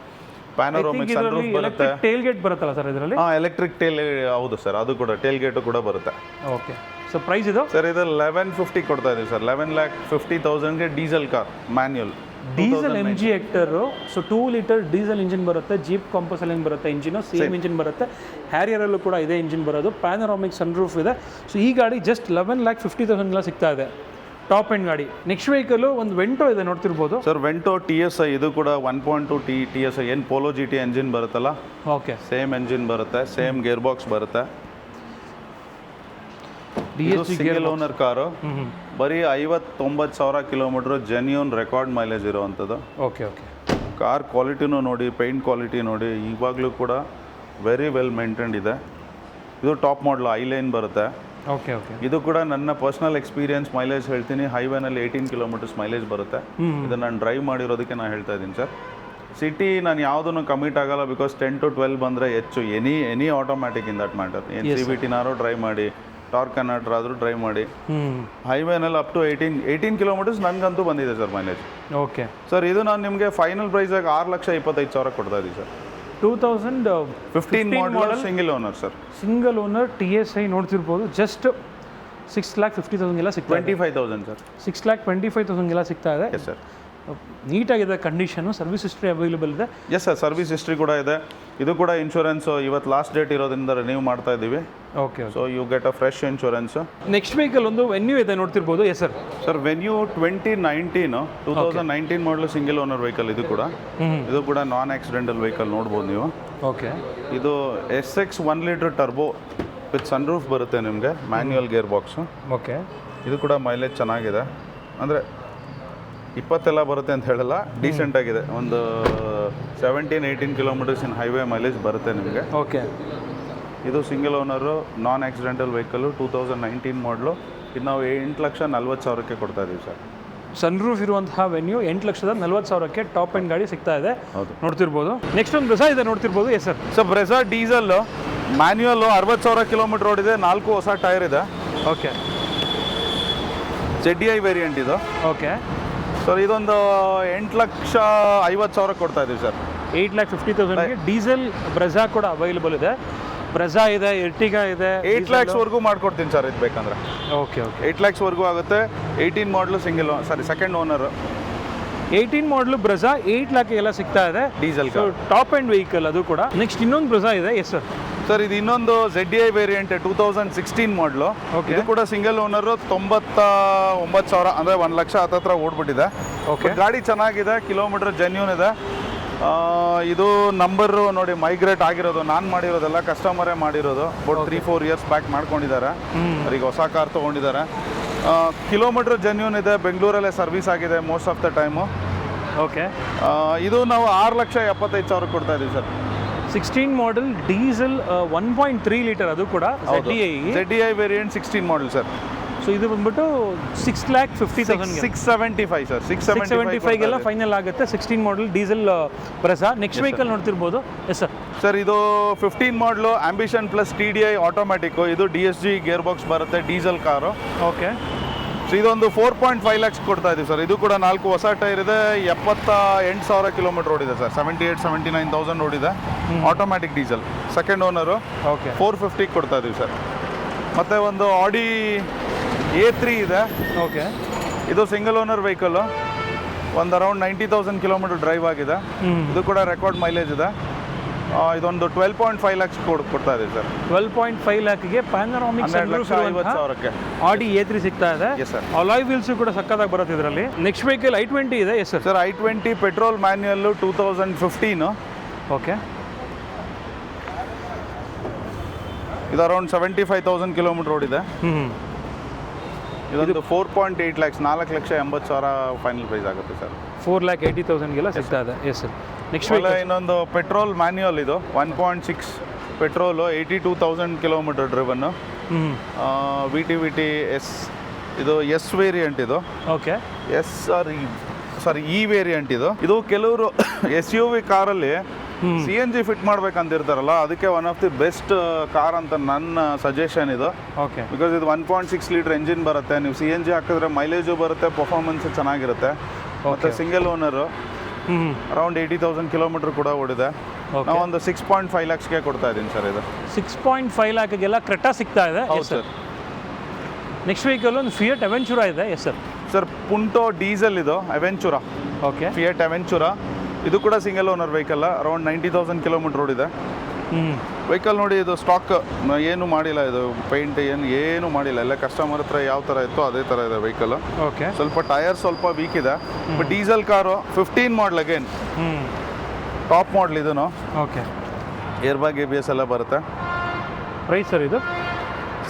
ಪ್ಯಾನೋರಾಮಿಕ್ ಸನ್ರೂಫ್ ಬರುತ್ತೆ. ಟೇಲ್ ಗೇಟ್ ಬರುತ್ತಲ್ಲ ಸರ್ ಇದರಲ್ಲಿ? ಹಾಂ ಎಲೆಕ್ಟ್ರಿಕ್ ಟೇಲ್, ಹೌದು ಸರ್, ಅದು ಕೂಡ ಟೇಲ್ ಗೇಟು ಕೂಡ ಬರುತ್ತೆ. ಓಕೆ. ಸೊ ಪ್ರೈಸ್ ಇದು ಸರ್ ಇದು 1150 ಕೊಡ್ತಾ ಇದೀವಿ ಸರ್. 11,50,000ಗೆ diesel car manual. Diesel MG Hector. So 2 litre diesel engine ಬರುತ್ತೆ. ಜೀಪ್ ಕಾಂಪಸಲ್ಲಿ ಬರುತ್ತೆ ಇಂಜಿನು, ಸೇಮ್ ಇಂಜಿನ್ ಬರುತ್ತೆ. ಹ್ಯಾರಿಯರಲ್ಲೂ ಕೂಡ ಇದೇ ಇಂಜಿನ್ ಬರೋದು. ಪ್ಯಾನೋರಾಮಿಕ್ ಸನ್ರೂಫ್ ಇದೆ. ಸೊ ಈ ಗಾಡಿ ಜಸ್ಟ್ 11,50,000 ಸಿಗ್ತಾ ಇದೆ, ಟಾಪ್ ಎಂಡ್ ಗಾಡಿ. ನೆಕ್ಸ್ಟ್ ವೆಹಿಕಲ್ ಒಂದು ವೆಂಟೋ ಇದೆ ನೋಡ್ತಿರ್ಬೋದು ಸರ್. ವೆಂಟೋ TSI, ಇದು ಕೂಡ 1.2 TSI ಏನು ಪೋಲೋ GT ಎಂಜಿನ್ ಬರುತ್ತಲ್ಲ, ಓಕೆ ಸೇಮ್ ಸೇಮ್ ಎಂಜಿನ್ ಬರುತ್ತೆ, ಸೇಮ್ ಗೇರ್ ಬಾಕ್ಸ್ ಬರುತ್ತೆ. ಸಿಂಗಲ್ ಓನರ್ ಕಾರು, ಬರೀ 59,000 ಕಿಲೋಮೀಟರ್, ಜೆನ್ಯೂನ್ ರೆಕಾರ್ಡ್ ಮೈಲೇಜ್ ಇರೋವಂಥದ್ದು. ಓಕೆ ಓಕೆ ಕಾರ್ ಕ್ವಾಲಿಟಿನೂ ನೋಡಿ, ಪೇಂಟ್ ಕ್ವಾಲಿಟಿ ನೋಡಿ, ಇವಾಗಲೂ ಕೂಡ ವೆರಿ ವೆಲ್ ಮೇಂಟೈನ್ಡ್ ಇದೆ. ಇದು ಟಾಪ್ ಮಾಡಲು, ಐಲೈನ್ ಬರುತ್ತೆ. ಓಕೆ ಓಕೆ ಇದು ಕೂಡ ನನ್ನ ಪರ್ಸ್ನಲ್ ಎಕ್ಸ್ಪೀರಿಯನ್ಸ್ ಮೈಲೇಜ್ ಹೇಳ್ತೀನಿ. ಹೈವೇನಲ್ಲಿ 18 ಕಿಲೋಮೀಟರ್ಸ್ ಮೈಲೇಜ್ ಬರುತ್ತೆ. ಇದು ನಾನು ಡ್ರೈವ್ ಮಾಡಿರೋದಕ್ಕೆ ನಾನು ಹೇಳ್ತಾ ಇದ್ದೀನಿ ಸರ್. ಸಿಟಿ ನಾನು ಯಾವುದನ್ನು ಕಮಿಟ್ ಆಗಲ್ಲ, ಬಿಕಾಸ್ 10 to 12 ಬಂದರೆ ಹೆಚ್ಚು. Any automatic in that matter. ಏನು CVT-ನಾರು ಡ್ರೈವ್ ಮಾಡಿ, ಟಾರ್ಕ್ ಕನ್ವರ್ಟರ್ ಆದರೂ ಡ್ರೈವ್ ಮಾಡಿ, ಹೈವೇನಲ್ಲಿ ಅಪ್ ಟು 18 ಕಿಲೋಮೀಟರ್ಸ್ ನನಗಂತೂ ಬಂದಿದೆ ಸರ್ ಮೈಲೇಜ್. ಓಕೆ ಸರ್ ಇದು ನಾನು ನಿಮಗೆ ಫೈನಲ್ ಪ್ರೈಸಾಗಿ 6,25,000 ಕೊಡ್ತಾ ಇದ್ದೀವಿ sir. 2015 model single owner sir. Single owner TSI ನೋಡ್ತಿರ್ಬೋದು. ಜಸ್ಟ್ 6,50,000 ಸಿಗ್ತಾ ಇದೆ. 25,000 ಸರ್. 6,25,000 ಸಿಗ್ತಾ ಇದೆ. Yes sir. ನೀಟಾಗಿದೆ ಕಂಡೀಷನು. ಸರ್ವಿಸ್ ಹಿಸ್ಟ್ರಿ ಅವೈಲೇಬಲ್ ಇದೆ. ಎಸ್ ಸರ್, ಸರ್ವಿಸ್ ಹಿಸ್ಟ್ರಿ ಕೂಡ ಇದೆ. ಇದು ಕೂಡ ಇನ್ಶೂರೆನ್ಸು ಇವತ್ತು ಲಾಸ್ಟ್ ಡೇಟ್ ಇರೋದ್ರಿಂದ ರಿನ್ಯೂ ಮಾಡ್ತಾ ಇದ್ದೀವಿ. Okay. So you get a fresh insurance. Next vehicle ಒಂದು ವೆನ್ಯೂ ಇದೆ ನೋಡ್ತಿರ್ಬೋದು. Yes sir. ಸರ್ ವೆನ್ಯೂ 2019 ಮಾಡಲು ಸಿಂಗಲ್ ಓನರ್ ವೆಹಿಕಲ್. ಇದು ಕೂಡ ಇದು ಕೂಡ ನಾನ್ ಆಕ್ಸಿಡೆಂಟಲ್ ವೆಹಿಕಲ್ ನೋಡ್ಬೋದು ನೀವು. ಓಕೆ. ಇದು SX 1 litre turbo with sunroof ಬರುತ್ತೆ ನಿಮಗೆ, ಮ್ಯಾನ್ಯುಯಲ್ ಗೇರ್ ಬಾಕ್ಸು. ಓಕೆ. ಇದು ಕೂಡ ಮೈಲೇಜ್ ಚೆನ್ನಾಗಿದೆ. ಅಂದರೆ 20 ಬರುತ್ತೆ ಅಂತ ಹೇಳಲ್ಲ, ಡೀಸೆಂಟ್ ಆಗಿದೆ. ಒಂದು 17-18 ಕಿಲೋಮೀಟರ್ಸ್ ಇನ್ ಹೈವೇ ಮೈಲೇಜ್ ಬರುತ್ತೆ ನಿಮಗೆ. ಓಕೆ. ಇದು ಸಿಂಗಲ್ ಓನರು, ನಾನ್ ಆಕ್ಸಿಡೆಂಟಲ್ ವೆಹಿಕಲ್ಲು, 2019 ಮಾಡಲು. ಇದು ನಾವು 8,40,000ಕ್ಕೆ ಕೊಡ್ತಾ ಇದ್ದೀವಿ ಸರ್. ಸನ್ರೂಫ್ ಇರುವಂತಹ ವೆನ್ಯೂ 8,40,000ಕ್ಕೆ ಟಾಪ್ ಎಂಡ್ ಗಾಡಿ ಸಿಗ್ತಾ ಇದೆ. ಹೌದು. ನೋಡ್ತಿರ್ಬೋದು. ನೆಕ್ಸ್ಟ್ ಒಂದು ಬ್ರೆಜಾ ಇದೆ ನೋಡ್ತಿರ್ಬೋದು. Yes sir. Sir Brezza diesel, manual, 60,000 kilometre ಓಡಿದೆ, 4 ಹೊಸ ಟೈರ್ ಇದೆ. ಓಕೆ. ZDI ವೇರಿಯಂಟ್ ಇದು. ಓಕೆ ಸರ್ ಇದೊಂದು 8,50,000 ಕೊಡ್ತಾ ಇದೀವಿ ಸರ್. 8,50,000ಗೆ ಡೀಸೆಲ್ ಬ್ರೆಜಾ ಕೂಡ ಅವೈಲೇಬಲ್ ಇದೆ. ಬ್ರೆಜಾ ಇದೆ, ಎರ್ಟಿಗಾ ಇದೆ. 8 lakhsವರೆಗೂ ಮಾಡ್ಕೊಡ್ತೀನಿ ಸರ್ ಇದು ಬೇಕಂದ್ರೆ. ಓಕೆ 8 lakhsವರೆಗೂ ಆಗುತ್ತೆ. 18 ಮಾಡಲು ಸೆಕೆಂಡ್ ಓನರ್. 18 ಮಾಡಲು ಬ್ರೆಜಾ 8 ಲಾಖ್ಗೆಲ್ಲ ಸಿಗ್ತಾ ಇದೆ. ಡೀಸೆಲ್ ಟಾಪ್ ಎಂಡ್ ವೆಹಿಕಲ್ ಅದು ಕೂಡ. ನೆಕ್ಸ್ಟ್ ಇನ್ನೊಂದು ಬ್ರೆಜಾ ಇದೆ. Yes sir. ಸರ್ ಇದು ಇನ್ನೊಂದು ZDI ವೇರಿಯಂಟ್ 2016 ಮಾಡಲು. ಇದು ಕೂಡ ಸಿಂಗಲ್ ಓನರ್. 99,000 ಅಂದರೆ 1 ಲಕ್ಷ ಹತ್ತತ್ರ ಓಡ್ಬಿಟ್ಟಿದೆ. ಓಕೆ ಗಾಡಿ ಚೆನ್ನಾಗಿದೆ, ಕಿಲೋಮೀಟರ್ ಜೆನ್ಯೂನ್ ಇದೆ. ಇದು ನಂಬರು ನೋಡಿ ಮೈಗ್ರೇಟ್ ಆಗಿರೋದು, ನಾನು ಮಾಡಿರೋದೆಲ್ಲ ಕಸ್ಟಮರೇ ಮಾಡಿರೋದು. ಬಟ್ 3-4 ಇಯರ್ಸ್ ಬ್ಯಾಕ್ ಮಾಡ್ಕೊಂಡಿದ್ದಾರೆ. ಈಗ ಹೊಸ ಕಾರ್ ತೊಗೊಂಡಿದ್ದಾರೆ. ಕಿಲೋಮೀಟರ್ ಜೆನ್ಯೂನ್ ಇದೆ. ಬೆಂಗಳೂರಲ್ಲೇ ಸರ್ವಿಸ್ ಆಗಿದೆ most of the time. Okay ಇದು ನಾವು 6,75,000 ಕೊಡ್ತಾ ಇದ್ದೀವಿ ಸರ್. 16 ಮಾಡಲ್ ಡೀಸೆಲ್ 1.3 ಲೀಟರ್ ಅದು ಕೂಡ ZDI variant 16 model sir. So ಇದು ಬಂದ್ಬಿಟ್ಟು 6,50,000 675 ಸರ್. 675ಗೆಲ್ಲ ಫೈನಲ್ ಆಗುತ್ತೆ. 16 model diesel Brezza. Next vehicle ನೋಡ್ತಿರ್ಬೋದು. Yes sir. ಸರ್ ಇದು 15 model Ambition plus TDI automatic. ಇದು DSG ಗೇರ್ ಬಾಕ್ಸ್ ಬರುತ್ತೆ, ಡೀಸೆಲ್ ಕಾರು. ಓಕೆ ಸೊ ಇದೊಂದು 4.5 lakhs ಕೊಡ್ತಾ ಇದ್ದೀವಿ ಸರ್. ಇದು ಕೂಡ 4 ಹೊಸ ಟೈರ್ ಇದೆ. 78,000 ಕಿಲೋಮೀಟರ್ ಓಡಿದೆ ಸರ್. 78,000-79,000 ಓಡಿದೆ. Automatic diesel, second owner. Okay 450 ಕೊಡ್ತಾ ಇದ್ದೀವಿ ಸರ್. ಮತ್ತು ಒಂದು ಆಡಿ A3 ಇದೆ. ಓಕೆ ಇದು ಸಿಂಗಲ್ ಓನರ್ ವೆಹಿಕಲ್ಲು. ಒಂದು ಅರೌಂಡ್ 90,000 ಕಿಲೋಮೀಟರ್ ಡ್ರೈವ್ ಆಗಿದೆ. ಇದು ಕೂಡ ರೆಕಾರ್ಡ್ ಮೈಲೇಜ್ ಇದೆ. ಇದೊಂದು 12.5 lakhs ಕೊಡ್ತಾ ಇದೆ ಸರ್. 12.5 ಲ್ಯಾಕ್ಗೆ ಪ್ಯಾನರಾಮಿಕ್ ಸನ್ರೂಫ್ 50,000ಕ್ಕೆ ಆಡಿ A3 ಸಿಗ್ತಾ ಇದೆ. Yes sir. ಅಲಾಯ್ ವೀಲ್ಸ್ ಕೂಡ ಸಕ್ಕತ್ತಾಗಿ ಬರುತ್ತೆ ಇದರಲ್ಲಿ. ನೆಕ್ಸ್ಟ್ ವೆಹಿಕಲ್ i20 ಇದೆ. Yes sir. Sir i20 petrol manual 2015. Okay ಇದು ಅರೌಂಡ್ 75,000 ಕಿಲೋಮೀಟರ್ ಓಡಿದೆ. ಇದೊಂದು 4.8 lakhs, 4,80,000 ಫೈನಲ್ ಪ್ರೈಸ್ ಆಗುತ್ತೆ ಸರ್. 4,80,000ಗೆಲ್ಲ ಸಿಗ್ತಾ ಇದೆ. Yes sir. ನೆಕ್ಸ್ಟ್ ಇನ್ನೊಂದು ಪೆಟ್ರೋಲ್ ಮ್ಯಾನ್ಯುಯಲ್ ಇದು 1.6 petrol, 82,000 kilometre driven. VT S. ಇದು ಎಸ್ ವೇರಿಯಂಟ್ ಇದು. ಓಕೆ ಈ ವೇರಿಯಂಟ್ ಇದು. ಇದು ಕೆಲವರು SUV ಕಾರಲ್ಲಿ CNG ಫಿಟ್ ಮಾಡ್ಬೇಕಂತಿರ್ತಾರಲ್ಲ, ಅದಕ್ಕೆ one of the best car ಅಂತ ನನ್ನ ಸಜೆಷನ್ ಇದು. ಓಕೆ ಬಿಕಾಸ್ ಇದು 1.6 ಲೀಟರ್ ಎಂಜಿನ್ ಬರುತ್ತೆ. ನೀವು CNG ಹಾಕಿದ್ರೆ ಮೈಲೇಜು ಬರುತ್ತೆ, ಪರ್ಫಾರ್ಮೆನ್ಸ್ ಚೆನ್ನಾಗಿರುತ್ತೆ. ಮತ್ತು ಸಿಂಗಲ್ ಓನರು. ಅರೌಂಡ್ 80,000 ಕಿಲೋಮೀಟರ್ ಕೂಡ ಓಡಿದೆ. ನಾವು ಒಂದು 6.5 lakhsಗೆ ಕೊಡ್ತಾ ಇದ್ದೀನಿ ಸರ್. ಇದು 6.5 ಲ್ಯಾಕ್ಗೆಲ್ಲ ಕ್ರೆಟಾ ಸಿಗ್ತಾ ಇದೆ. ಹೌದು ಸರ್. ನೆಕ್ಸ್ಟ್ ವೆಹಿಕಲ್ ಒಂದು ಫಿಯಟ್ ಅವೆಂಚುರಾ ಇದೆ. Yes sir. Sir Punto diesel ಇದು, ಅವೆಂಚುರಾ. Okay Fiat Avventura. ಇದು ಕೂಡ single owner vehicle. Around 90,000 kilometre ಓಡಿದೆ. ವೆಹಿಕಲ್ ನೋಡಿ, ಇದು ಸ್ಟಾಕ್ ಏನು ಮಾಡಿಲ್ಲ. ಇದು ಪೇಂಟ್ ಏನು ಮಾಡಿಲ್ಲ. ಎಲ್ಲ ಕಸ್ಟಮರ್ ಹತ್ರ ಯಾವ ಥರ ಇತ್ತು ಅದೇ ಥರ ಇದೆ ವೆಹಿಕಲ್. ಓಕೆ ಸ್ವಲ್ಪ ಟೈರ್ ಸ್ವಲ್ಪ ವೀಕ್ ಇದೆ. But diesel car 15 model again. Top model ಇದೂ. ಓಕೆ ಏರ್ ಬ್ಯಾಗ್ ABS ಎಲ್ಲ ಬರುತ್ತೆ. ಪ್ರೈಸ್ ಸರ್ ಇದು?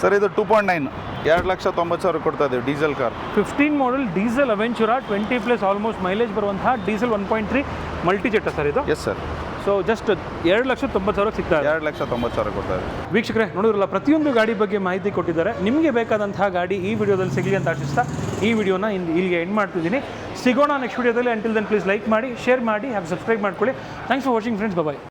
ಸರ್ ಇದು 2.9, 2,90,000 ಕೊಡ್ತಾ ಇದ್ದೀವಿ diesel car. 15 model diesel Avventura 20+ almost mileage ಬರುವಂತಹ ಡೀಸೆಲ್ 1.3 ಮಲ್ಟಿ ಜೆಟ್ ಸರ್ ಇದು? Yes sir. ಸೊ ಜಸ್ಟ್ 2,90,000 ಸಿಗ್ತಾ ಇದೆ. 2,90,000 ಕೊಡ್ತಾ ಇದೆ. ವೀಕ್ಷಕರೇ ನೋಡಿದ್ರಲ್ಲ, ಪ್ರತಿಯೊಂದು ಗಾಡಿ ಬಗ್ಗೆ ಮಾಹಿತಿ ಕೊಟ್ಟಿದ್ದಾರೆ. ನಿಮಗೆ ಬೇಕಾದಂತಹ ಗಾಡಿ ಈ ವಿಡಿಯೋದಲ್ಲಿ ಸಿಗಲಿ ಅಂತ ಆಶಿಸ್ತಾ ಈ ವಿಡಿಯೋನ ಇಲ್ಲಿಗೆ ಎಂಡ್ ಮಾಡ್ತಿದ್ದೀನಿ. ಸಿಗೋಣ ನೆಕ್ಸ್ಟ್ ವಿಡಿಯೋದಲ್ಲಿ. ಅಂಟಿಲ್ ದೆನ್ ಪ್ಲೀಸ್ ಲೈಕ್ ಮಾಡಿ, ಶೇರ್ ಮಾಡಿ, ಹಾಗೂ ಸಬ್ಸ್ಕ್ರೈಬ್ ಮಾಡ್ಕೊಳ್ಳಿ. Thanks for watching friends. Bye.